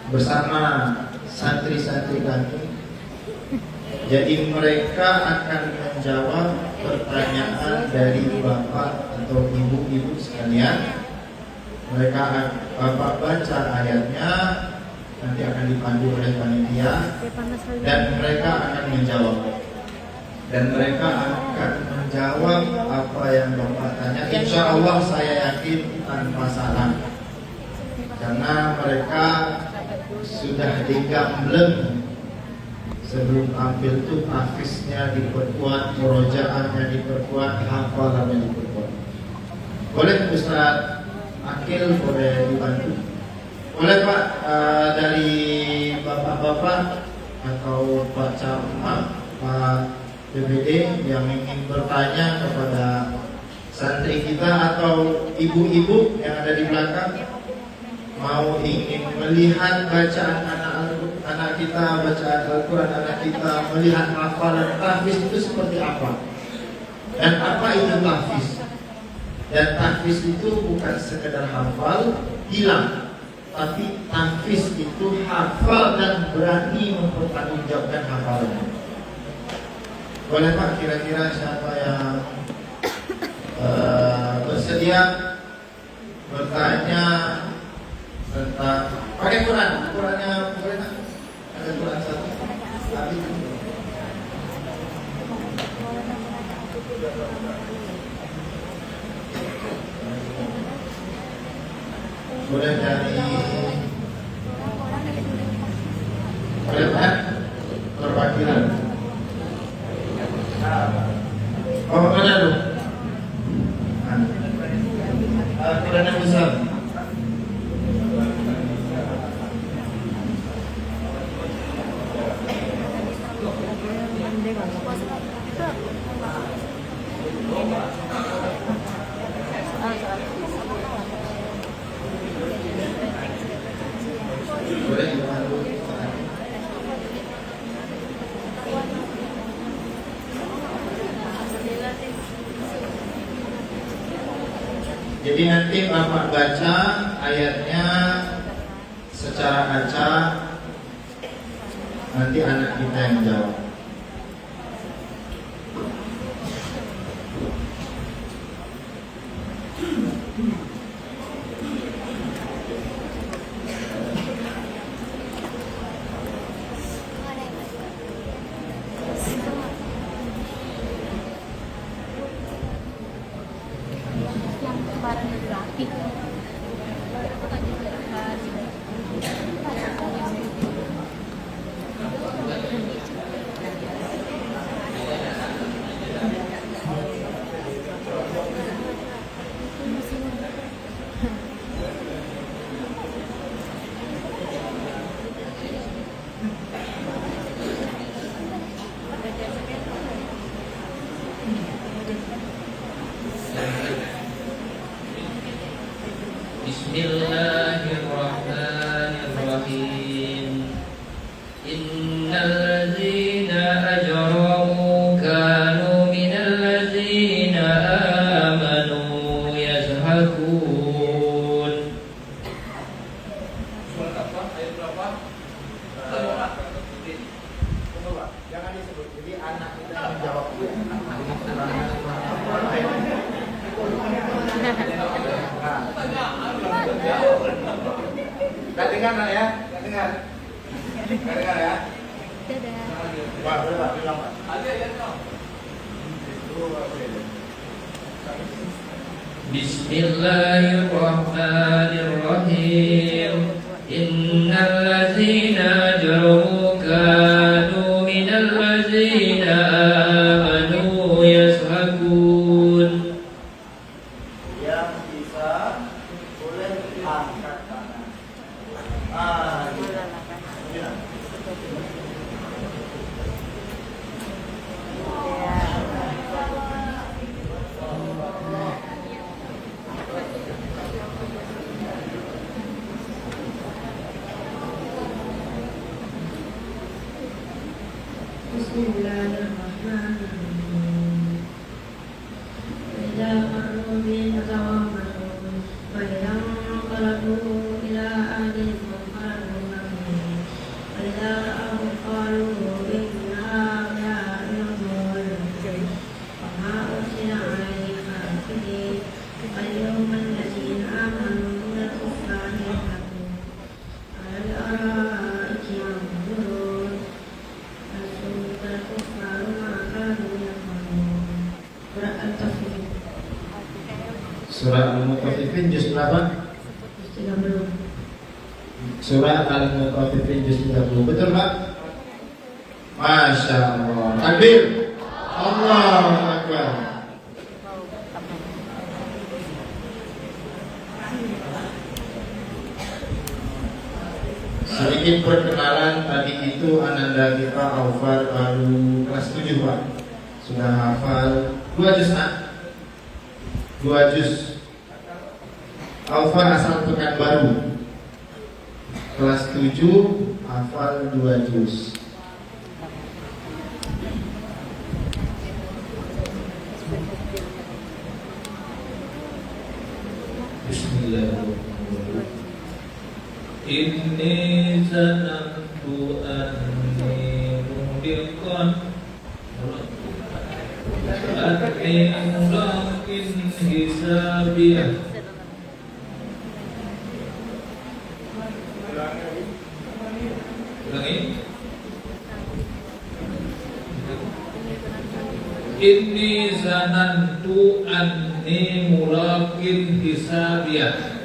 Speaker 6: bersama santri-santri kami. Jadi mereka akan menjawab pertanyaan dari bapak atau ibu-ibu sekalian. Bapak baca ayatnya, nanti akan dipandu oleh panitia, dan mereka akan menjawab. Dan mereka akan menjawab apa yang Bapak tanya. Insya Allah saya yakin tanpa salah, karena mereka sudah digambleng sebelum tampil tuh tahfiznya diperkuat, murojaahnya diperkuat, hafalannya diperkuat. Boleh Ustaz Akil boleh dibantu? Boleh Pak, dari bapak-bapak atau Pak Camat, Pak BPD yang ingin bertanya kepada santri kita atau ibu-ibu yang ada di belakang, mau ingin melihat bacaan anak kita, bacaan Al-Quran anak kita, melihat hafalan tahfiz itu seperti apa, dan apa itu tahfiz. Dan tahfiz itu bukan sekedar hafal hilang, tapi tahfiz itu hafal dan berani mempertanggungjawabkan hafalannya. Boleh Pak, kira-kira siapa yang bersedia bertanya tentang pakai Quran? Qurannya boleh tak? Ada Quran satu. Habis. Boleh dari boleh Pak? Perwakilan. Oh, mana tu? Quran yang besar. Boleh dibantu. Jadi nanti Bapak baca ayatnya secara acak, nanti anak kita yang jawab. Gak dengar lah ya, gak dengar. Gak dengar ya. Wah, udah bilang Pak.
Speaker 7: Bismillahirrahmanirrahim. Innal ladzina ajramu kanu minal ladzina amanu yashakun.
Speaker 6: Yang bisa boleh angkat tangan. Gitu.
Speaker 3: Bismillahirrahmanirrahim. Idza marru bin tawammanu wa idza qalabu ila ahlihim qalu amin. Wa idza ra'aw qalu inna la'nadhun. Wa ma ursila 'alaihim hafidhin. Al-yawma allazina amanu min al-kuffari yadhhabun. Al-ara'iki yanzurun.
Speaker 6: Surah Al-Mutaffifin juz berapa? Surah Al-Mutaffifin juz 30. Betul Pak? Masya Allah. Takbir. Allahu Akbar. Sedikit perkenalan, tadi itu ananda kita Aufar baru kelas 7 Pak. Sudah hafal 2 juz nak? 2 juz. Aufar asal Pekanbaru. Kelas 7 hafal 2 juz.
Speaker 1: Bismillahirrahmanirrahim. Inni zanantu anni mubiqan anni mulakin hisabiyah. Ulangi. Inni zanantu anni mulakin hisabiyah.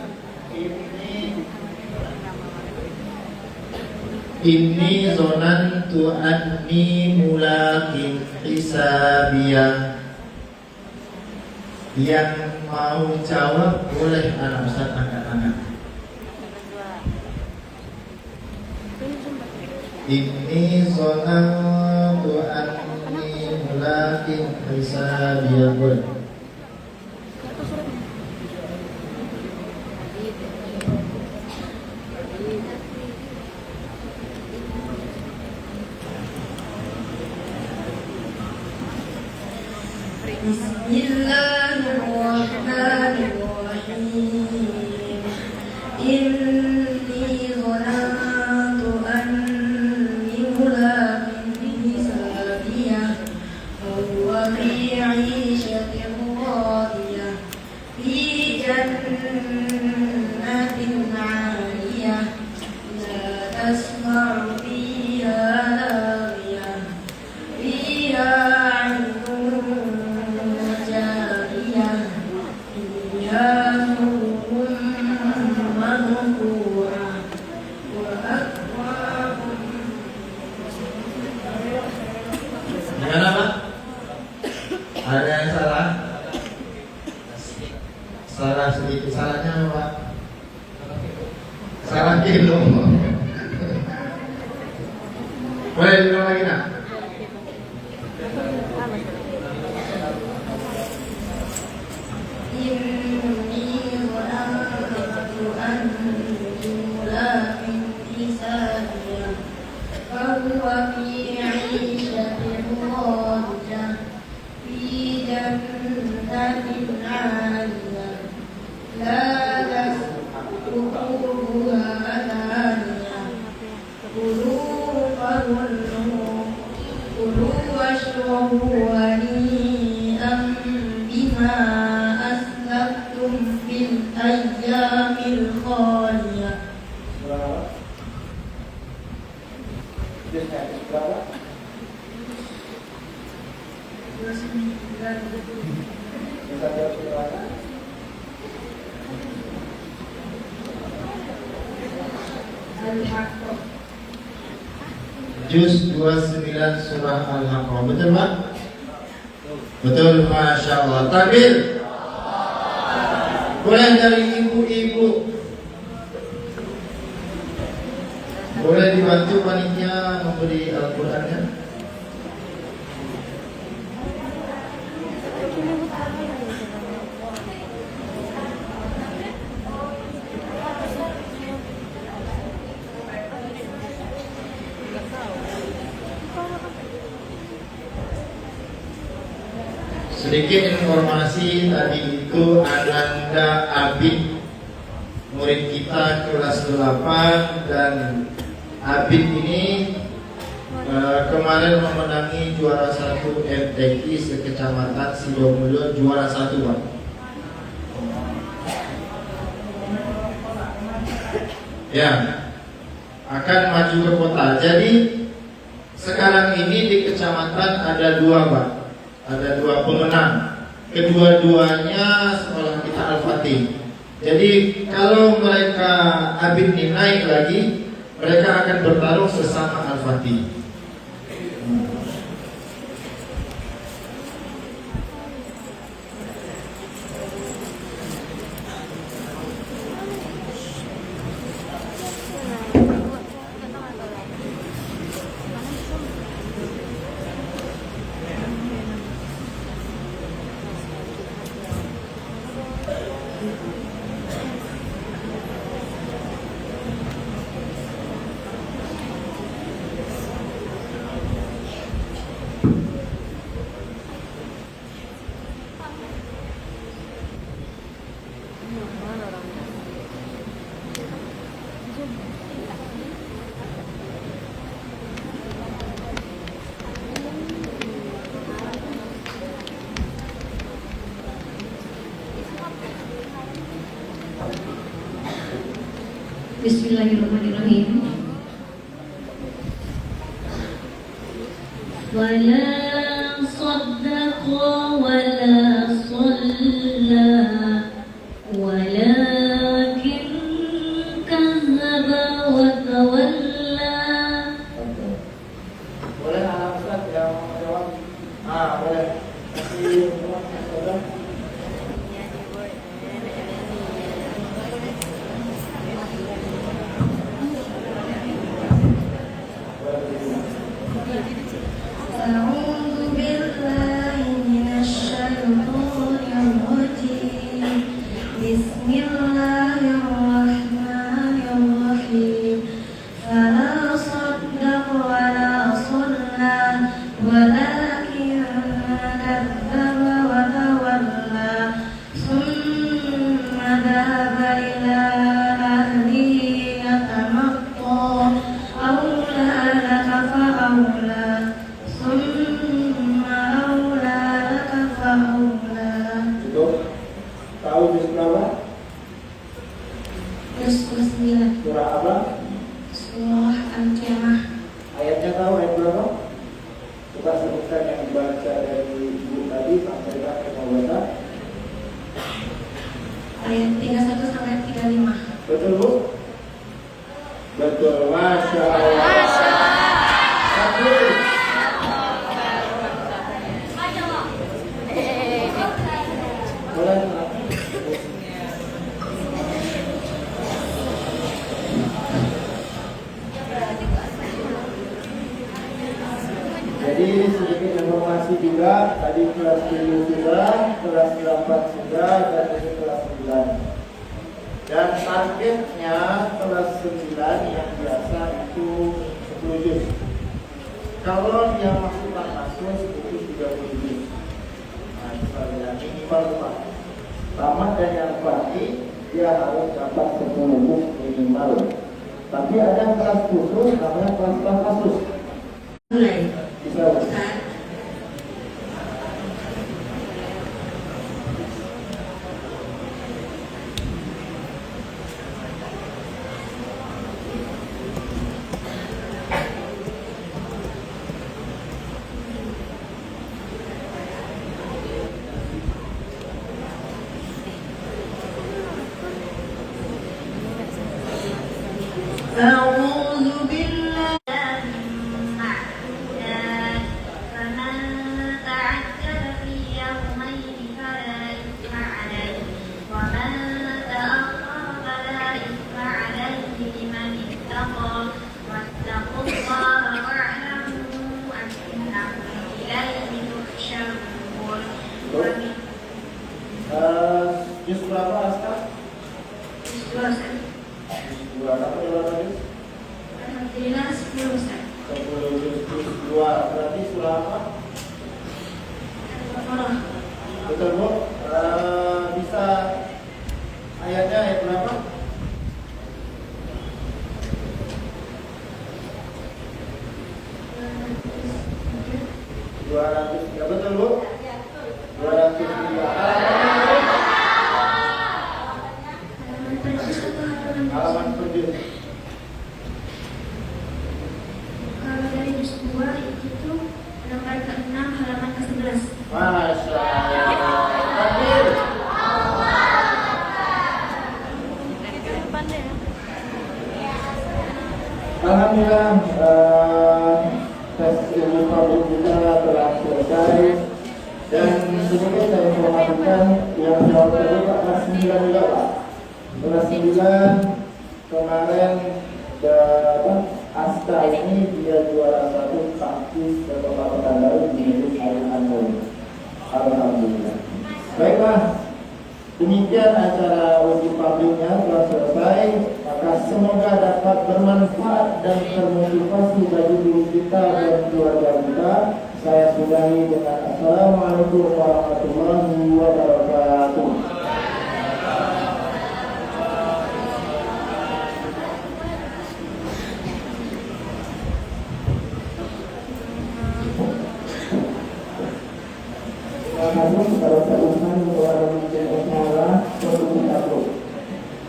Speaker 6: Inni zonantu anni mulakin hisabiyah. Yang mau jawab boleh anak Ustaz angkat tangan. Inni zonantu anni mulakin hisabiyah. Boleh.
Speaker 3: Bismillahirrahmanirrahim. Inni zonantu anni mulakin hisabiyah. Wa huwa fi 'ishatin radiyah. Fi jannatin 'aliyah. La tasma'u fiha laghiyah. Fiha 'ainun jariyah. Fiha sururun marfu'ah. Wa akwabun.
Speaker 6: Gimana Pak? Ada yang salah? Salah sedikit. Salahnya apa Pak? Salah kilo. Boleh diulang lagi nak?
Speaker 3: Inni zonantu anni mulakin hisabiyah. Fa huwa fi 'ishatin radiyah. Fi jannatin 'aliyah. La tasqutuha daniyah. Kulu washrabu hani'an bima aslaftum
Speaker 2: Bisa jawab silakan.
Speaker 5: Al-Haqqah.
Speaker 6: Juz 29 surah Al-Haqqah. Betul Pak? Betul, Masya Allah. Takbir. Boleh dari ibu-ibu. Boleh dibantu panitia memberi Al-Qurannya. Sedikit informasi, tadi itu Ananda Abid, murid kita kelas 8, dan Abid ini kemarin memenangi juara 1 MTQ sekecamatan Sidomulyo, juara 1 Pak. Ya, akan maju ke kota. Jadi sekarang ini di kecamatan ada 2 Pak. Ada 2 pemenang. Kedua-duanya sekolah kita Al-Fatih. Jadi kalau mereka Abid ini naik lagi, mereka akan bertarung sesama Al-Fatih.
Speaker 5: Bismillahirrahmanirrahim. Wala saddaqa wala shalla walakin kazzaba wa tawalla.
Speaker 2: Boleh anak Ustaz yang menjawab? Boleh. Kasih Ustaz.
Speaker 5: A'udzu billahi minasy syaithanir rajim. Bismillahirrahmanirrahim. Fala saddaqa wala shalla walakin kadzdzaba wa tawalla. Summa dhahaba ila ahlihi yatamatta. Awla laka fa awla. Summa awla laka fa awla.
Speaker 2: Cukup. Tahu juz berapa?
Speaker 5: Juz 9.
Speaker 2: Surah apa?
Speaker 5: Surah Al-Qiyamah.
Speaker 2: Ayatnya tahu ayat berapa? Coba sebutkan yang dibaca dari ibu tadi sampaikan ke Bapak.
Speaker 5: Ayat 31 sampai 35.
Speaker 2: Betul Bu? Betul. Masya Allah. Takbir. Boleh. Jadi sedikit informasi juga, tadi kelas 7 sudah, kelas 8 sudah, dan ini kelas 9. Dan targetnya kelas 9 yang biasa itu 10 juz. Kalau dia masukkan kasus itu 30 juz. Nah, misalnya minimal Pak. Tamat dan yang pasti dia harus dapat 10 juz minimal. Tapi ada kelas khusus namanya kelas kasus.
Speaker 5: Mulai.
Speaker 2: Bisa Bu? أعوذ بالله
Speaker 8: معدودات فمن تعجل في يومين فلا إثم عليه ومن تأخر فلا إثم عليه لمن اتقى واتقوا الله واعلموا أنكم إليه تحشرون.
Speaker 6: Juz berapa Aska? Berapa lagi?
Speaker 8: Alhamdulillah 10 Ustaz.
Speaker 6: 10 juz 2 berarti surah apa?
Speaker 8: Al-Baqarah.
Speaker 6: Betul Bu? Bisa ayatnya ayat berapa? Ya betul Bu? 203. Halaman 7.
Speaker 8: Kalau dari juz 2 itu lembar ke-6 halaman ke-11.
Speaker 6: Masya Allah. Takbir. Alhamdulillah, tes ilmu publik kita telah selesai. Dan sedikit saya informasikan yang jawab tadi Pak kelas 9 juga Pak. Kelas 9 kemarin dapat Asta ini dia juara 1 praktis Kota Pekanbaru di Al-Anur. Alhamdulillah. Baiklah, demikian acara uji publiknya telah selesai. Maka semoga dapat bermanfaat dan termotivasi bagi diri kita dan keluarga kita. Saya sudahi dengan Assalamualaikum warahmatullahi wabarakatuh.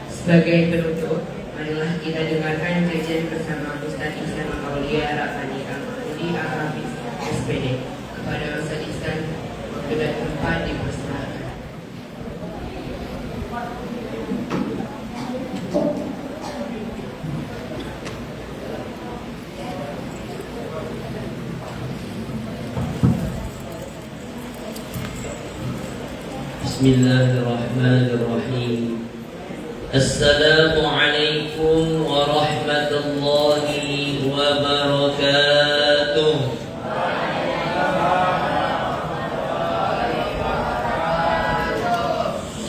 Speaker 3: Sebagai penutup, marilah kita dengarkan kajian bersama Ustaz Ihsan Aulia Rafani Al-Mahmudi Al-Hafiz SPD. Kepada Ustaz Ihsan, waktu dan tempat dipersilakan.
Speaker 7: Bismillahirrahmanirrahim. Assalamualaikum warahmatullahi wabarakatuh.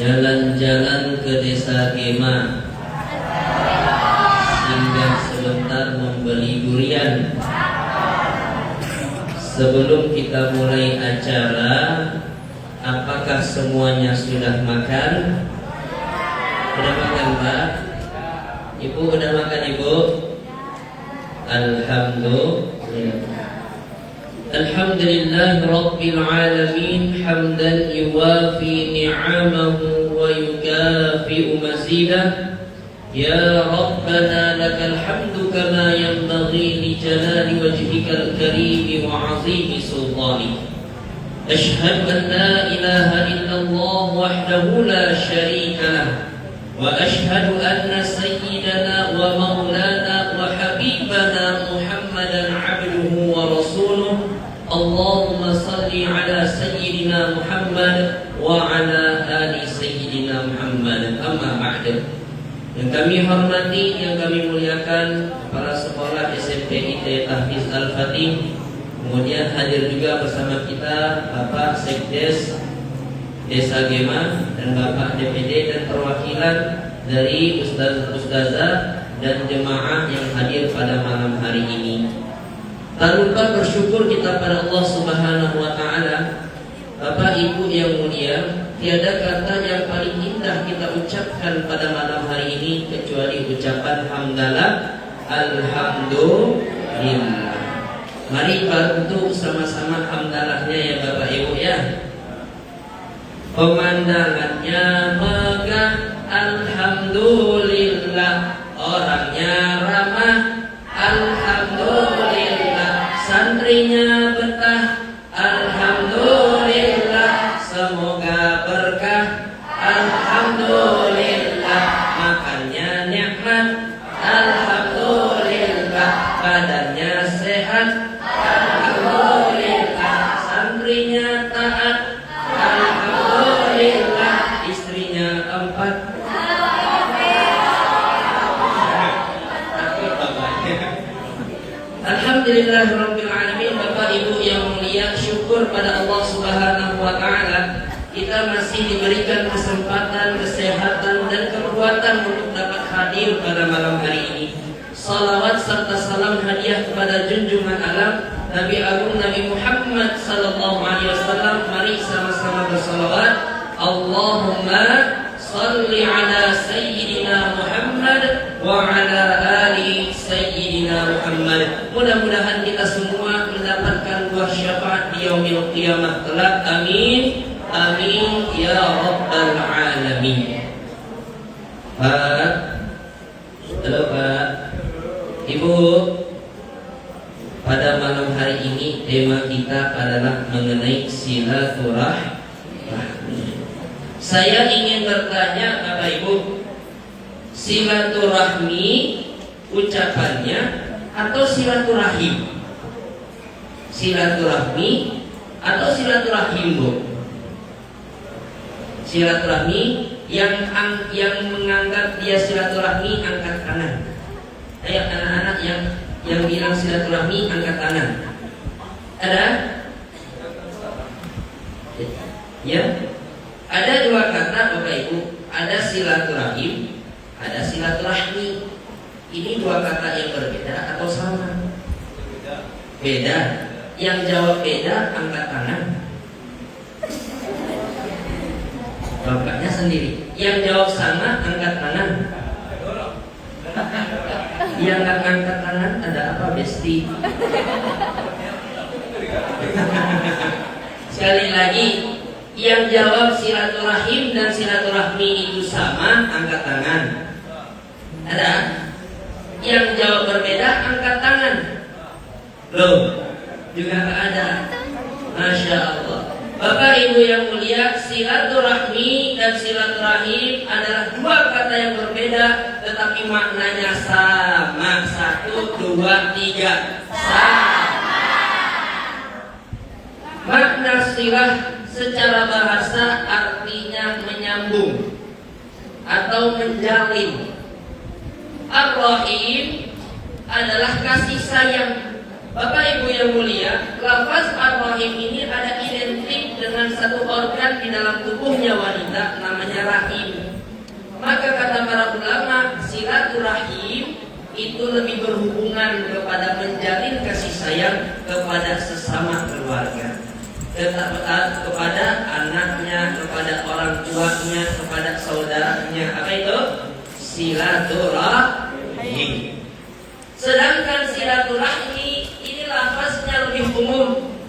Speaker 7: Jalan-jalan ke desa Gema, singgah sebentar membeli durian. Sebelum kita mulai acara, apakah semuanya sudah makan? Sudah makan Pak? Ibu udah makan Ibu? Alhamdulillah. Alhamdulillah Rabbil Alamin. Hamdan yuwafi ni'amahu wa yukafi'u mazidah. Ya Rabbana lakal hamdu kama yanbaghi li jalali wajhikal karim wa azimi sultanik. أشهد أن لا إله إلا الله وحده لا شريك له وأشهد أن سيدنا ومولانا وحبيبنا محمدا عبده ورسوله اللهم صل على سيدنا محمد وعلى آل سيدنا محمد أما بعد. Yang kami hormati, yang kami muliakan para sekolah SMP IT Tahfiz Al-Fatih. Kemudian hadir juga bersama kita Bapak Sekdes Desa Gema dan Bapak DPD dan perwakilan dari Ustazah dan jemaah yang hadir pada malam hari ini. Tak lupa bersyukur kita pada Allah Subhanahu wa Ta'ala. Bapak Ibu yang mulia, tiada kata yang paling indah kita ucapkan pada malam hari ini kecuali ucapan hamdalah, alhamdulillah. Mari bantu sama-sama hamdalahnya ya Bapak Ibu ya. Pemandangannya megah, alhamdulillah. Orangnya ramah, alhamdulillah. Santrinya betah, alhamdulillah. Semoga berkah, alhamdulillah. Makannya nikmat, alhamdulillah. Subhanahu wa Ta'ala, kita masih diberikan kesempatan, kesehatan, dan kekuatan untuk dapat hadir pada malam hari ini. Salawat serta salam hadiah kepada junjungan alam Nabi Agung Nabi Muhammad sallallahu alaihi wasallam. Mari sama-sama bersalawat. Allahumma salli ala sayyidina Muhammad wa ala ali sayyidina Muhammad. Mudah-mudahan kita semua mendapatkan buah syafaat di yaumil qiyamah kelak. Amin. Amin ya rabbal alamin. Pak, halo Pak, Ibu. Pada malam hari ini tema kita adalah mengenai silaturahmi. Saya ingin bertanya Bapak Ibu, silaturahmi ucapannya atau silaturahim? Silaturahmi atau silaturahim, Bu? Silaturahmi yang menganggap dia silaturahmi angkat tangan. Ayo anak-anak yang bilang silaturahmi angkat tangan. Ada? Ya. Ada dua kata Bapak Ibu, ada silaturahim, ada silaturahmi. Ini dua kata yang berbeda atau sama? Beda. Yang jawab beda angkat tangan. Bapaknya sendiri. Yang jawab sama angkat tangan. Yang nggak angkat tangan ada apa, Besti? Sekali lagi, yang jawab silaturahim dan silaturahmi itu sama angkat tangan. Ada? Yang jawab berbeda angkat tangan. Loh, juga nggak ada. Masya Allah. Bapak Ibu yang mulia, silaturahmi dan silaturahim adalah dua kata yang berbeda, tetapi maknanya sama. 1, 2, 3, sama. Makna silah secara bahasa artinya menyambung atau menjalin. Ar-Rahim adalah kasih sayang. Bapak Ibu yang mulia, lafaz Ar-Rahim ini ada identik dengan satu organ di dalam tubuhnya wanita, namanya rahim. Maka kata para ulama, silaturahim itu lebih berhubungan kepada menjalin kasih sayang kepada sesama keluarga, kepada anaknya, kepada orang tuanya, kepada saudaranya. Apa itu? Silaturahim. Sedangkan silaturahmi ini lafaznya lebih umum.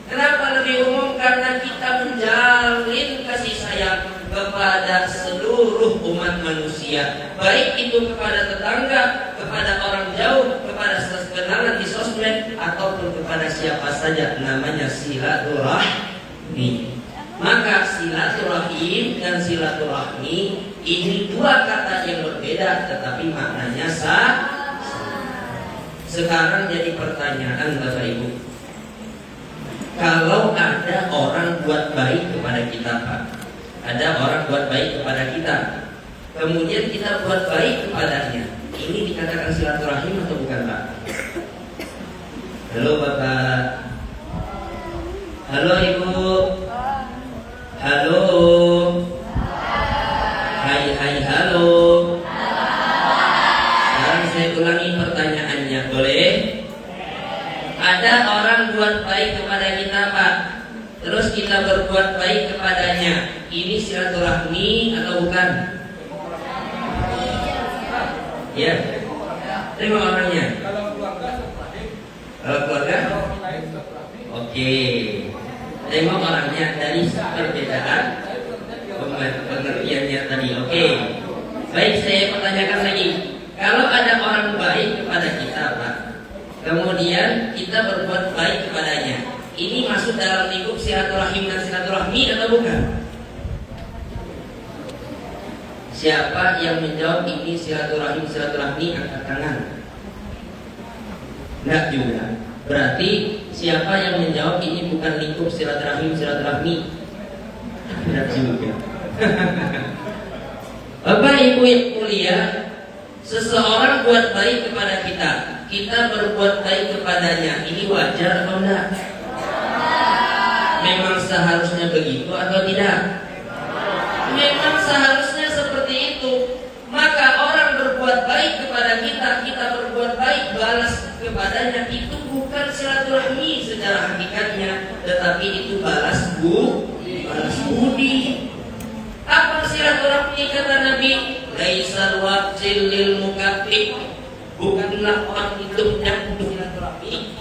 Speaker 7: Kenapa lebih umum? Karena kita menjalin kasih sayang kepada seluruh umat manusia, baik itu kepada tetangga, kepada orang jauh, kepada kenalan di sosmed, ataupun kepada siapa saja. Namanya silaturahmi. Maka silaturahim dan silaturahmi ini dua kata yang berbeda, tetapi maknanya sama. Sekarang jadi pertanyaan Bapak Ibu, kalau ada orang buat baik kepada kita, Pak, ada orang buat baik kepada kita, kemudian kita buat baik kepadanya, ini dikatakan silaturahim atau bukan, Pak? Halo Bapak, halo Ibu, halo, hai halo. Sekarang saya ulangi pertanyaannya, boleh? Ada orang buat baik kepada kita, Pak, terus kita berbuat baik kepadanya, ini silaturahmi atau bukan? Ya, terima orangnya. Kalau keluarga, oke. Tengok orangnya dari perbedaan pengertiannya tadi. Oke. Baik, saya pertanyakan lagi. Kalau ada orang baik kepada kita, Pak, kemudian kita berbuat baik kepadanya, ini masuk dalam lingkup silaturahim dan silaturahmi atau bukan? Siapa yang menjawab ini silaturahim silaturahmi angkat tangan? Enggak juga. Berarti siapa yang menjawab ini bukan lingkup silaturahim silaturahmi? Enggak juga. Bapak Ibu yang mulia, seseorang buat baik kepada kita, kita berbuat baik kepadanya, ini wajar atau enggak? Memang seharusnya begitu atau tidak? Memang seharusnya seperti itu. Maka orang berbuat baik kepada kita, kita berbuat baik balas kepadanya, itu bukan silaturahmi secara hakikatnya, tetapi itu balas budi. Apa silaturahmi kata Nabi? Laisal waqil lil mukaffif. Bukanlah orang itu yang untuk silaturahmi.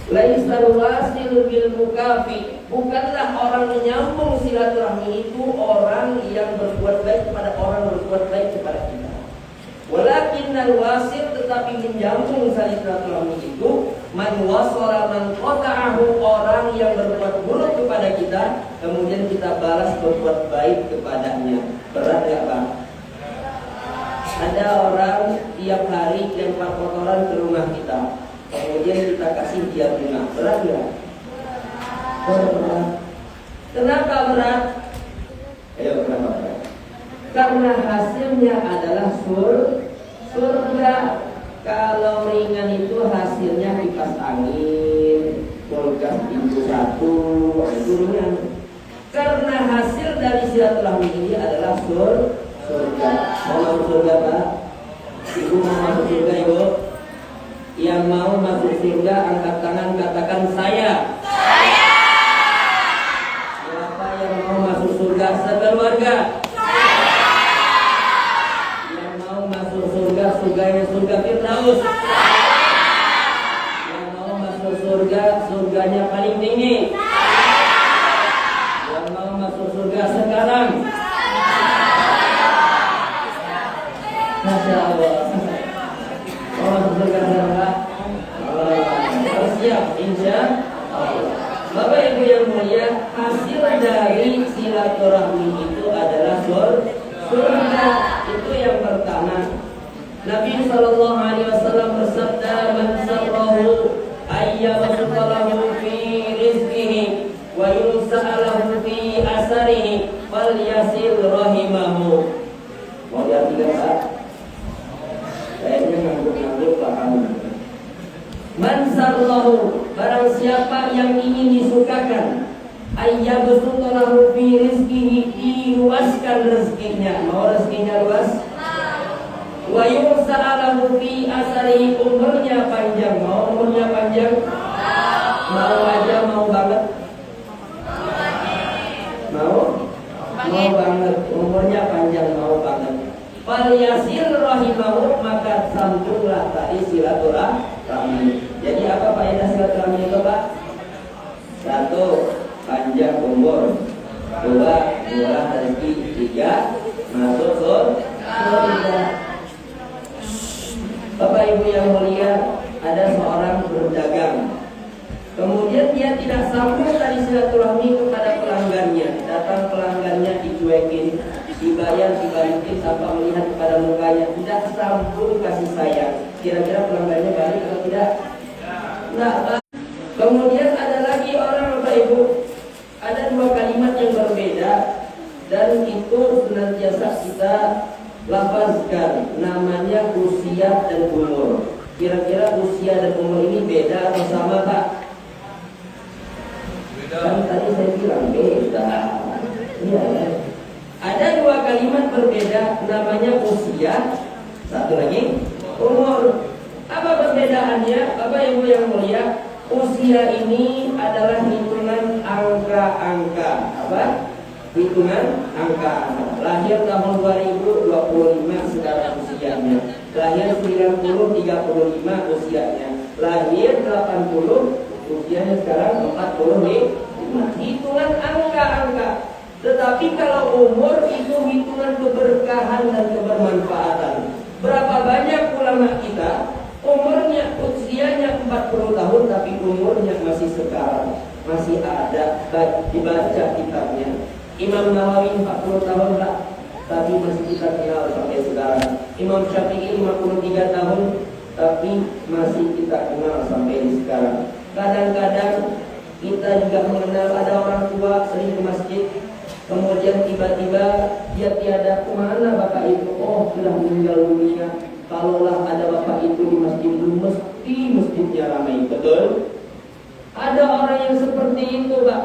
Speaker 7: Laisal wasil bil mukafi, bukanlah orang menyambung silaturahmi itu orang yang berbuat baik kepada orang berbuat baik kepada kita. Walakinnal wasil, tetapi menyambung silaturahmi itu man wasala man qata'ahu, orang yang berbuat buruk kepada kita kemudian kita balas berbuat baik kepadanya. Berat enggak, Bang? Ada orang tiap hari lempar kotoran ke rumah kita, kemudian kita kasih dia bunga. Berat ya? Berat. Kenapa berat? Ayo, kenapa berat? Karena hasilnya adalah surga. Kalau ringan itu hasilnya kipas angin, kulkas pintu 1, itu ringan. Karena hasil dari silaturahmi ini adalah surga. Mau masuk surga, Pak? Ibu mau masuk surga, Ibu? Yang mau masuk surga angkat tangan, katakan saya. Siapa yang mau masuk surga sekeluarga? Yang mau masuk surga, surga Firdaus. Yang mau masuk surga, surganya paling tinggi. Yang mau masuk surga sekarang. Masya Allah. Oh, surga neraka. Harus siap, insya Allah. Bapak Ibu yang mulia, hasil dari silaturahmi itu adalah surga. Itu yang pertama. Nabi SAW bersabda, "Man sarrahu ayyabsutalahu fi rizqihi wa yus'alahu fi asarihi falyasil rahimahu." Mau diartikan, Pak? Kayaknya ngangguk-ngangguk paham. Man sarrahu, barang siapa yang ingin disukakan, ayyabsutalahu fi rizqihi, diluaskan rezekinya. Mau rezekinya luas? Wa yus'alahu fi asarihi, umurnya panjang. Mau umurnya panjang? Mau aja, mau banget? Mau banget. Umurnya panjang, mau banget. Fal yasil rahimahu, maka sambunglah tadi silaturahmi. Jadi apa faedah silaturahmi itu, Pak? 1. Panjang umur. 2. Murah rezeki. 3. Masuk surga. Bapak Ibu yang mulia, ada seorang berdagang. Kemudian dia tidak sambung tadi silaturahmi kepada pelanggannya. Datang pelanggannya dicuekin, dibayar, dibalikin tanpa melihat kepada mukanya. Tidak sambung kasih sayang. Kira-kira pelanggannya balik atau tidak? Nah, kemudian ada lagi orang, Bapak Ibu, ada 2 kalimat yang berbeda dan itu senantiasa kita lafazkan, namanya usia dan umur. Kira-kira usia dan umur ini beda atau sama, Pak? Kan tadi saya bilang beda. Iya ya. Ada 2 kalimat berbeda, namanya usia, satu lagi umur. Apa perbedaannya, Bapak Ibu yang mulia? Usia ini adalah hitungan angka-angka. Apa? Hitungan angka-angka. Lahir tahun 2025 sekarang usianya. Lahir 90, 35 usianya. Lahir 80, usianya sekarang 45. Hitungan angka-angka. Tetapi kalau umur itu hitungan keberkahan dan kebermanfaatan. Berapa banyak ulama kita umurnya, usianya 40 tahun tapi umurnya masih sekarang, masih ada, dibaca kitabnya. Imam Nawawi 40 tahun lah, tapi masih kita kenal sampai sekarang. Imam Syafi'i 53 tahun tapi masih kita kenal sampai sekarang. Kadang-kadang
Speaker 9: Kita juga mengenal ada orang tua sering ke masjid, kemudian tiba-tiba dia tiada kemana bapak itu, oh sudah meninggal dunia. Kalaulah ada bapak itu di masjid itu mesti masjidnya ramai, betul? Ada orang yang seperti itu, Pak.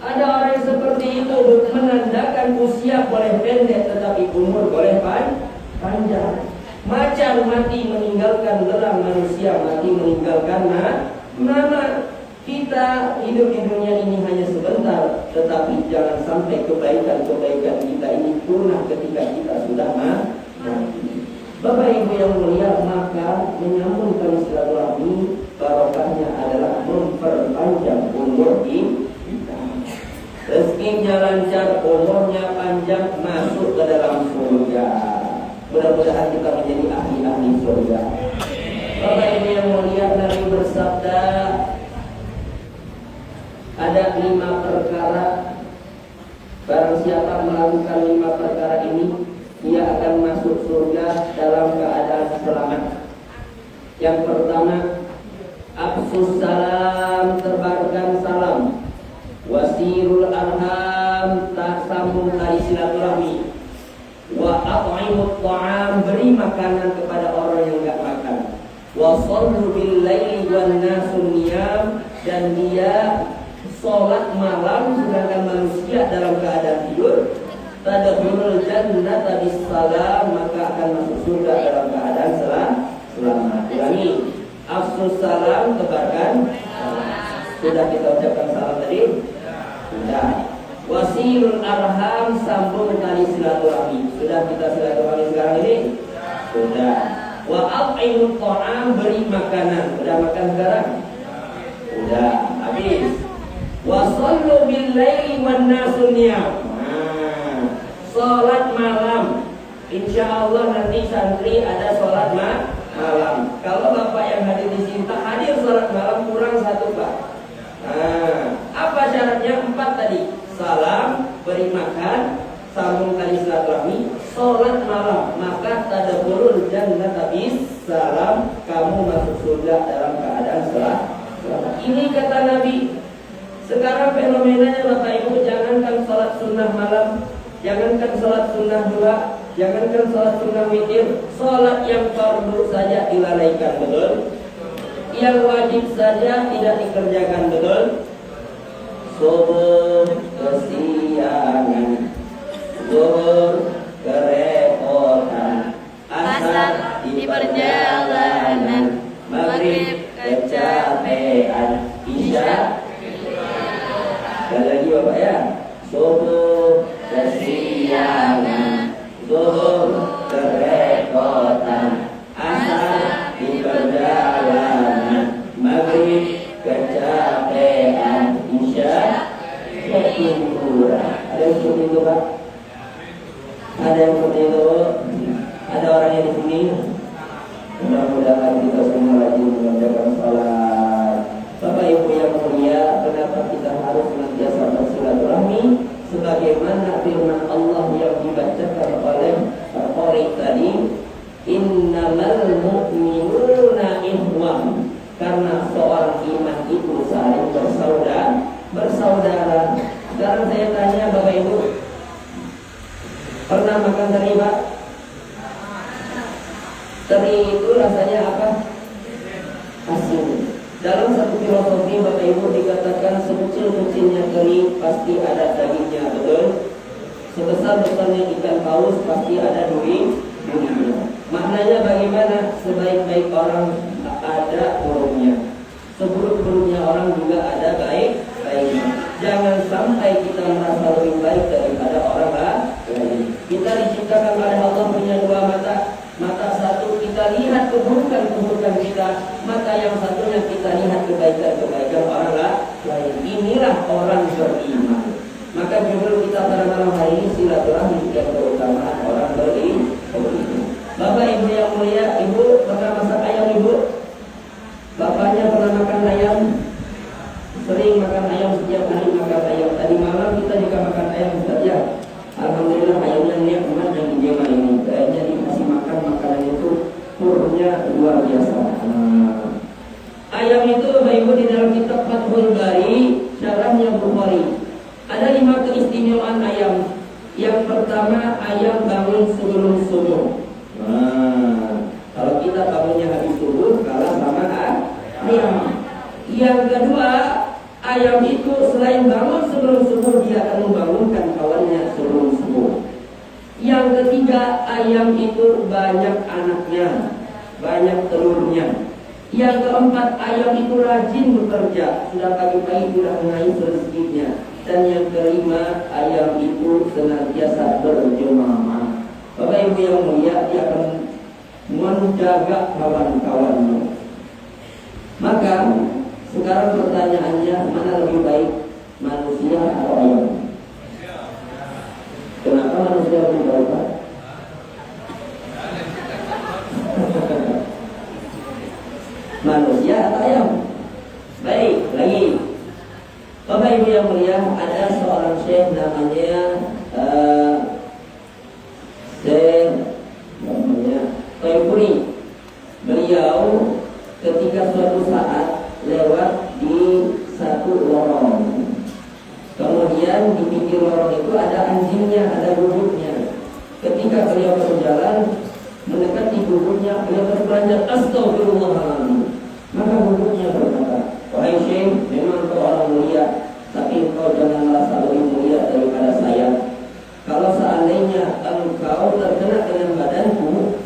Speaker 9: Ada orang yang seperti itu menandakan usia boleh pendek tetapi umur boleh panjang. Macan mati meninggalkan lerang, manusia mati meninggalkan nama. Kita hidup di dunia ini hanya sebentar, tetapi jangan sampai kebaikan-kebaikan kita ini punah ketika kita sudah mati. Bapak Ibu yang mulia, maka menyambung tali silaturahmi barokahnya adalah memperpanjang umur kita. Rezekinya lancar, umurnya panjang, masuk ke dalam surga. Mudah-mudahan kita menjadi ahli-ahli surga. Bapak Ibu yang mulia, Nabi bersabda, ada 5 perkara. Barang siapa melakukan 5 perkara ini, dia akan masuk surga dalam keadaan selamat. Yang pertama, afsus salam, terbarkan salam. Wasirul arham, tak sambung tali silaturahmi. Wa at'imut ta'am, beri makanan kepada orang yang enggak makan. Wa shallu bil laili wan nasu niyam, dan dia sholat malam sedangkan manusia dalam keadaan tidur. Tadkhulul jannata bisalam, maka akan masuk surga dalam keadaan selamat. Ulangi, afsus salam, tebarkan salam. Sudah kita ucapkan salam tadi? Sudah. Wasilul arham, sambung tali silaturahmi. Sudah kita silaturahmi sekarang ini? Sudah. Wa at'imut ta'am, beri makanan. Sudah makan sekarang? Sudah. Habis. Wa shallu bil laili wan nasu niyam. Sholat malam, insya Allah nanti santri ada sholat malam. Kalau bapak yang hadir di sini tak hadir sholat malam, kurang 1 Pak. Apa syaratnya? 4 tadi. Salam, beri makan, sambung tali silaturahmi, sholat malam. Maka tadkhulul jannata bisalam, kamu masuk surga dalam keadaan selamat. Ini kata Nabi. Sekarang fenomenanya Bapak Ibu, jangankan sholat sunnah malam, jangankan sholat sunnah duha, jangankan sholat sunnah witir, sholat yang fardu saja dilalaikan, betul? Yang wajib saja tidak dikerjakan, betul? Subuh kesiangan, zuhur kerepotan, asar di perjalanan, maghrib kecapean, isya. Sekali lagi Bapak ya, subuh kesiangan, zuhur kerepotan, asar di perjalanan, maghrib kecapean, isya ketiduran. Ada yang seperti itu Pak? Ada yang seperti itu? Ada orangnya di sini? Mudah-mudahan kita semua rajin mengerjakan salat. Bapak Ibu yang mulia, kenapa kita harus senantiasa bersilaturahmi? Sebagaimana firman Allah yang dibacakan oleh Qari tadi, innamal mu'minuna ikhwah, karena seorang iman itu saling bersaudara. Sekarang saya tanya Bapak Ibu, pernah makan teri Pak? Teri itu rasanya apa? Asin. Dalam satu filosofi Bapak Ibu dikatakan sekecil-kecilnya teri pasti ada dagingnya, betul? Sebesar-besarnya ikan paus pasti ada durinya. Maknanya bagaimana? Sebaik-baik orang ada buruknya, seburuk-buruknya orang juga ada baik-baiknya. Jangan sampai kita merasa lebih baik daripada orang lain. Kita diciptakan oleh Allah punya 2 mata. Mata satu kita lihat keburukan-keburukan kita, mata yang satunya kita lihat kebaikan-kebaikan orang lain. Inilah orang beriman. Maka judul kita pada malam hari ini silaturahmi dan keutamaan orang beriman. Bapak Ibu yang mulia, Ibu pernah masak ayam Ibu? Bapaknya pernah makan ayam? Sering makan ayam, setiap hari makan ayam. Tadi malam kita juga makan ayam Ustaz ya. Alhamdulillah ayamnya nikmat yang di Jemal ini. Kayaknya dikasih makan makanan itu purnya luar biasa. Ayam itu Bapak Ibu di dalam kitab Fathul Bari riwayatnya Bukhari. Ada 5 keistimewaan ayam. Yang pertama, ayam bangun sebelum subuh. Nah, kalau kita bangunnya habis subuh, kalah sama ayam. Yang kedua, ayam itu selain bangun sebelum subuh, dia akan membangunkan kawannya sebelum subuh. Yang ketiga, ayam itu banyak anaknya, banyak telurnya. Yang keempat, ayam itu rajin bekerja, sudah pagi-pagi sudah mengais rezekinya. Dan yang kelima, ayam itu senantiasa berjemaah. Bapak Ibu yang mulia, dia akan menjaga kawan-kawannya. Maka sekarang pertanyaannya, mana lebih baik, manusia atau ayam? Kenapa manusia lebih baik, Pak? Manusia atau ayam? Baik, lagi. Bapak Ibu yang mulia, ada seorang syekh namanya Syekh Toypuri. Beliau ketika suatu saat lewat di satu lorong, kemudian di pinggir lorong itu ada anjingnya, ada guguknya. Ketika beliau berjalan mendekati guguknya, beliau berberanjak, astagfirullahaladzim. Maka guguknya berkata, wahai syekh, memang kau orang mulia, tapi engkau jangan merasa lebih mulia daripada saya. Kalau seandainya engkau terkena dengan badanku,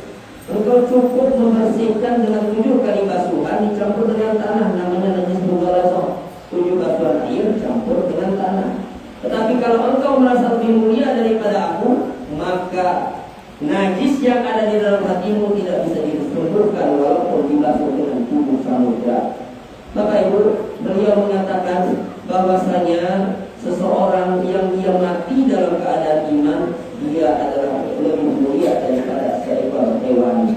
Speaker 9: engkau cukup membersihkan dengan 7 kali basuhan dicampur dengan tanah, namanya najis mughallathah. 7 basuhan air campur dengan tanah. Tetapi kalau engkau merasa lebih mulia daripada aku, maka najis yang ada di dalam hatimu tidak bisa disembuhkan walaupun dibasuh dengan 7 samudra. Bapak Ibu, beliau mengatakan bahwasanya seseorang yang dia mati dalam keadaan iman, dia adalah lebih mulia daripada seekor hewan.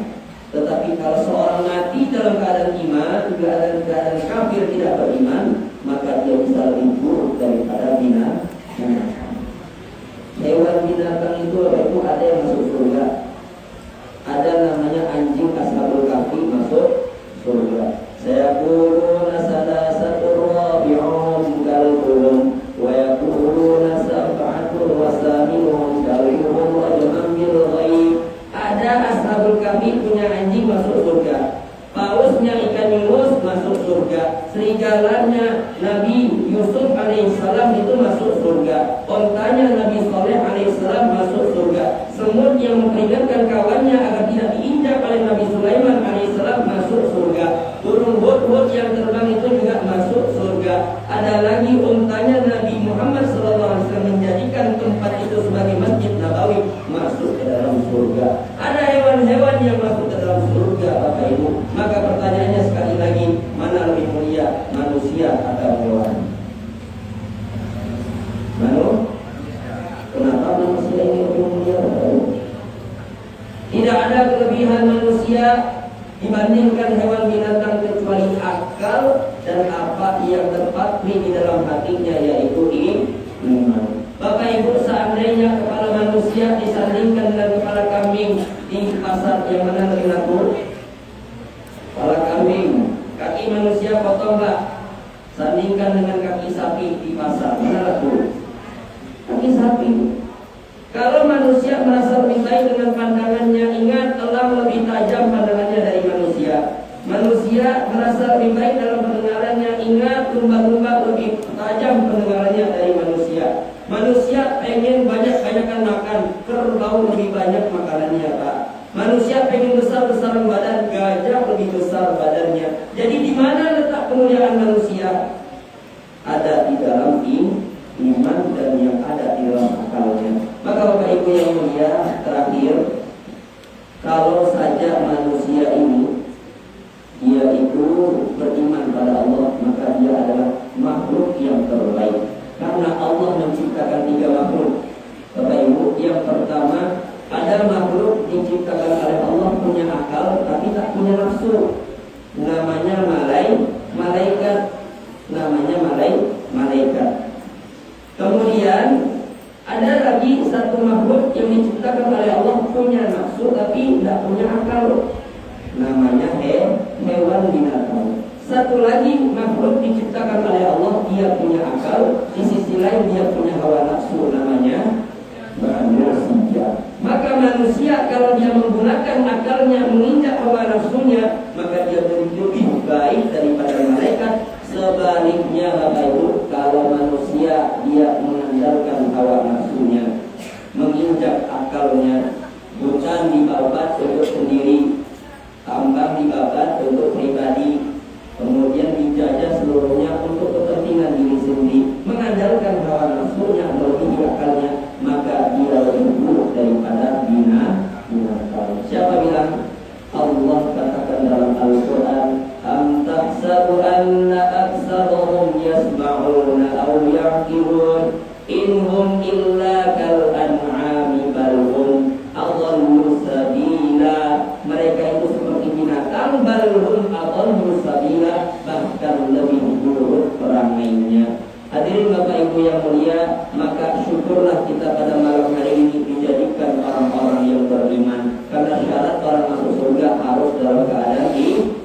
Speaker 9: Tetapi kalau seorang mati dalam keadaan iman, juga dalam keadaan kafir tidak beriman, maka dia bisa lebih buruk daripada binatang. Hewan binatang itu ada yang masuk surga. Ada namanya anjing ashabul kahfi masuk surga. Saya quluna salasatur rabi'un kalbuhum wa yaquluna sab'atun wa saminun kalbuhum rajman bil ghaib. Ada ashabul kahfi punya anjing masuk surga. Pausnya ikan Yunus masuk surga. Serigalanya Nabi Yusuf alaihissalam itu masuk surga. Ontanya Nabi Saleh alaihissalam masuk surga. Semut yang memperingatkan kawannya agar tidak diinjak oleh Nabi Sulaiman alaihissalam masuk surga. Burung hut-hut yang terbang itu juga masuk surga. Ada lagi ontanya Nabi Muhammad SAW menjadikan tempat itu sebagai Masjid Nabawi, masuk ke dalam surga. Ada hewan-hewan yang masuk ke dalam surga, Bapak Ibu. Maka pertanyaannya sekali lagi, mana lebih mulia, manusia atau hewan? Kenapa manusia ini lebih mulia, Bapak Ibu? Tidak ada kelebihan manusia dibandingkan hewan binatang kecuali akal dan apa yang terpatri di dalam hatinya, yaitu iman. Bapak Ibu, seandainya kepala manusia disandingkan dengan kepala kambing di pasar, yang mana lebih laku? Kepala kambing. Kaki manusia potong, Pak, sandingkan dengan kaki sapi di pasar, mana laku? Kaki sapi. Kalau manusia merasa lebih baik dengan pandangannya, ingat Allah lebih tajam pandangannya dari manusia. Manusia merasa lebih baik dalam pendengarannya, ingat lumba-lumba lebih tajam pendengarannya dari manusia. Manusia pengen banyak-banyakan makan, kerbau lebih banyak makanannya, Pak. Manusia pengen besar-besaran badan, gajah lebih besar badannya. Jadi di mana letak kemuliaan manusia? Ada di dalam iman dan yang ada di dalam akalnya. Maka Bapak Ibu yang mulia, terakhir, kalau saja manusia ini dia itu beriman pada Allah, maka dia adalah makhluk yang terbaik. Karena Allah menciptakan 3 makhluk, Bapak Ibu. Yang pertama, ada makhluk diciptakan oleh Allah punya akal tapi tak punya nafsu, namanya malaikat. Namanya malaikat. Kemudian ada lagi satu makhluk yang diciptakan oleh Allah punya nafsu tapi tidak punya akal, namanya hewan binatang. Satu lagi, makhluk diciptakan oleh Allah, dia punya akal. Di sisi lain dia punya hawa nafsu, namanya manusia. Maka manusia kalau dia menggunakan akalnya menginjak hawa nafsunya, maka dia lebih baik daripada malaikat. Sebaliknya Bapak Ibu, kalau manusia dia mengandalkan hawa nafsunya, menginjak akalnya, bukan dibabat untuk sendiri, tambang dibabat untuk pribadi, kemudian dijajah seluruhnya untuk kepentingan diri sendiri, mengandalkan hawa nafsunya melebihi akalnya, maka dia lebih buruk daripada binatang. Siapa bilang? Allah katakan dalam Al-Quran, am tahsabu anna aktsarahum yasma'una aw ya'qilun inhum illa kal an'ami bal hum adallu sabila. Mereka itu seperti binatang, bal hum adallu sabila, bahkan lebih buruk perangainya. Hadirin Bapak Ibu yang mulia, maka syukurlah kita pada malam hari ini dijadikan orang-orang yang beriman. Karena syarat orang masuk surga harus dalam keadaan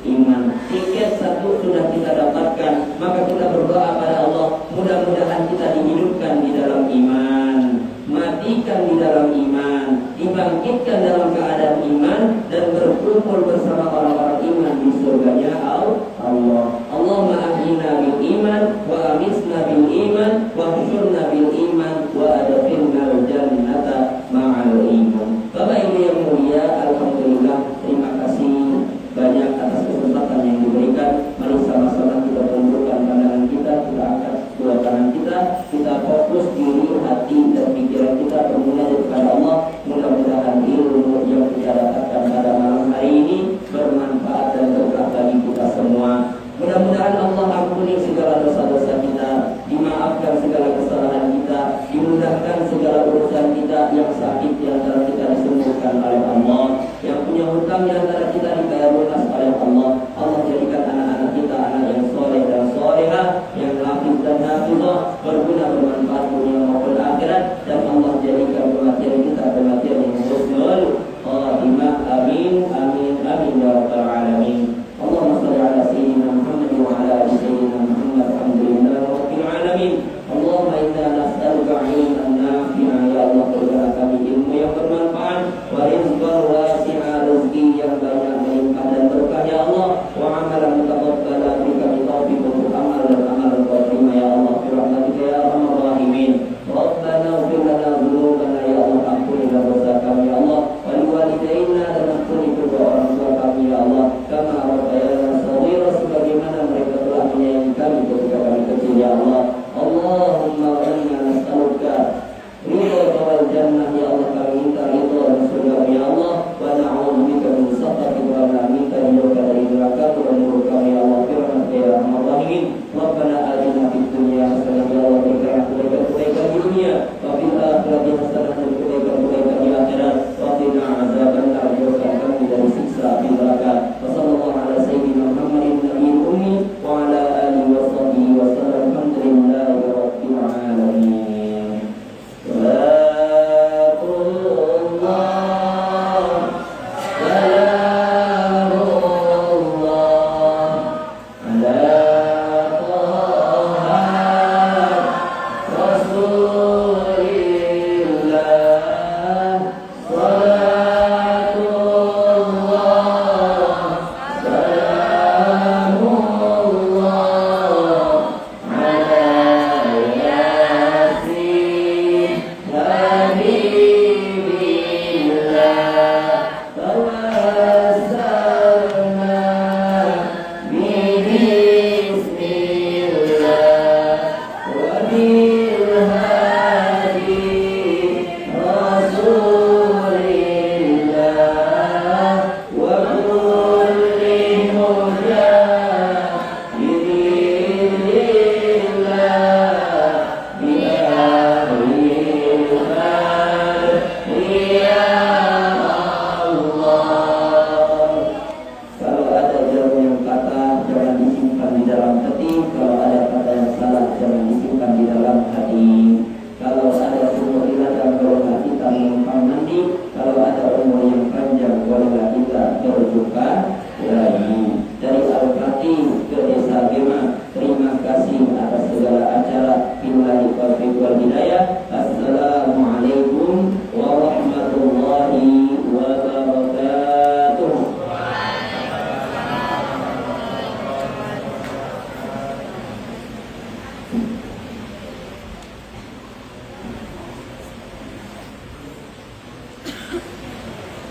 Speaker 9: iman. Tiket satu sudah kita dapatkan, maka kita berdoa pada Allah, mudah-mudahan kita dihidupkan di dalam iman, matikan di dalam iman, dibangkitkan dalam keadaan iman, dan berkumpul bersama orang-orang iman di surganya Allah. Allahumma ahyina bil iman wa amisna bil iman wa hsyurna bil iman wa adkhilna al jannata ma'al iman. Bapak Ibu yang mulia, alhamdulillah, terima kasih banyak atas kesempatan yang diberikan. Mari sama-sama kita tundukkan pandangan kita, kita angkat dua tangan kita fokus diri, hati dan pikiran kita bermunajat kepada Allah. Mudah-mudahan ilmu yang kita dapatkan pada malam hari ini bermanfaat dan berkah bagi kita semua. Mudah-mudahan Allah ampuni segala dosa-dosa kita, dimaafkan segala kesalahan kita, dimudahkan segala urusan kita, yang sakit di antara kita disembuhkan oleh Allah, yang punya hutang di antara kita dibayar lunas oleh Allah. Allah jadikan anak-anak kita anak yang soleh dan solehah, yang hafiz dan hafizah, berguna bermanfaat dunia maupun akhirat, dan Allah jadikan kematian kita kematian yang husnul khatimah. Amin amin amin ya rabbal alamin. Allahumma shalli ala sayyidina Muhammad wa ala ali sayyidina Muhammad. Alhamdulillah rabbil alamin. Allahumma inna nas'aluka ilman nafi'a, ya Allah, berikanlah kami ilmu yang bermanfaat, wa rizqan wasi'a, rezeki yang banyak melimpah dan berkah ya Allah, wa amalan mutaqabbala, berikan taufik untuk amal dan amal terima ya Allah, bi rahmatika ya arhamar rahimin. Rabbana ighfir lana dzunubana, ya Allah, ampunilah dosa kami ya Allah, wa liwalidayna, dan ampuni kedua orang tua kami ya Allah, kama rabbayana shaghira, sebagaimana mereka telah menyayangi kami ketika kami kecil ya Allah. Allahumma inna nas'aluka ridha wal jannah, ya Allah, kami minta ridha dan surga ya Allah, wa na'udzubika min sakhatika, wa minta jauhkan dari neraka dan murka ya Allah, bi rahmatika ya arhamar rahimin. Rabbana atina fid dunya hasanah, ya Allah, berikanlah kebaikan di dunia, wa fil akhirati hasanah, dan kebaikan di akhirat, wa qina azabannar, jauhkan kami dari siksa api neraka. Wa sallallahu ala sayyidina Muhammadin nabiyil ummi wa ala alihi wa sahbihi wa sallam. Alhamdulillahi rabbil alamin.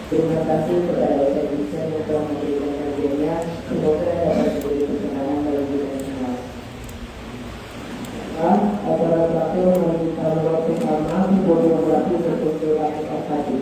Speaker 2: Terima kasih kepada Ustaz Ihsan yang telah memberikan kajiannya. Semoga dapat menjadi kesenangan bagi kita semua. Acara terakhir melanjutkan waktu sama boleh berarti berkumpul akhir tadi.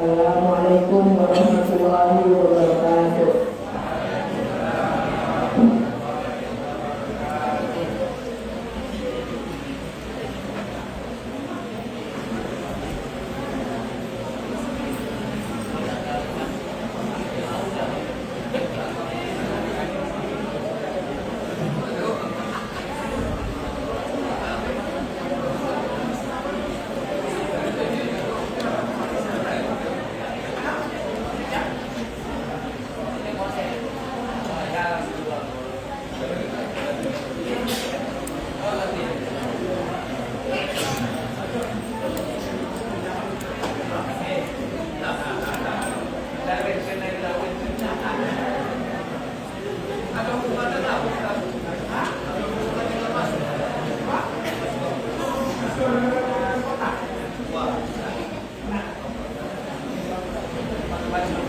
Speaker 2: Assalamualaikum warahmatullahi wabarakatuh.
Speaker 10: Bapak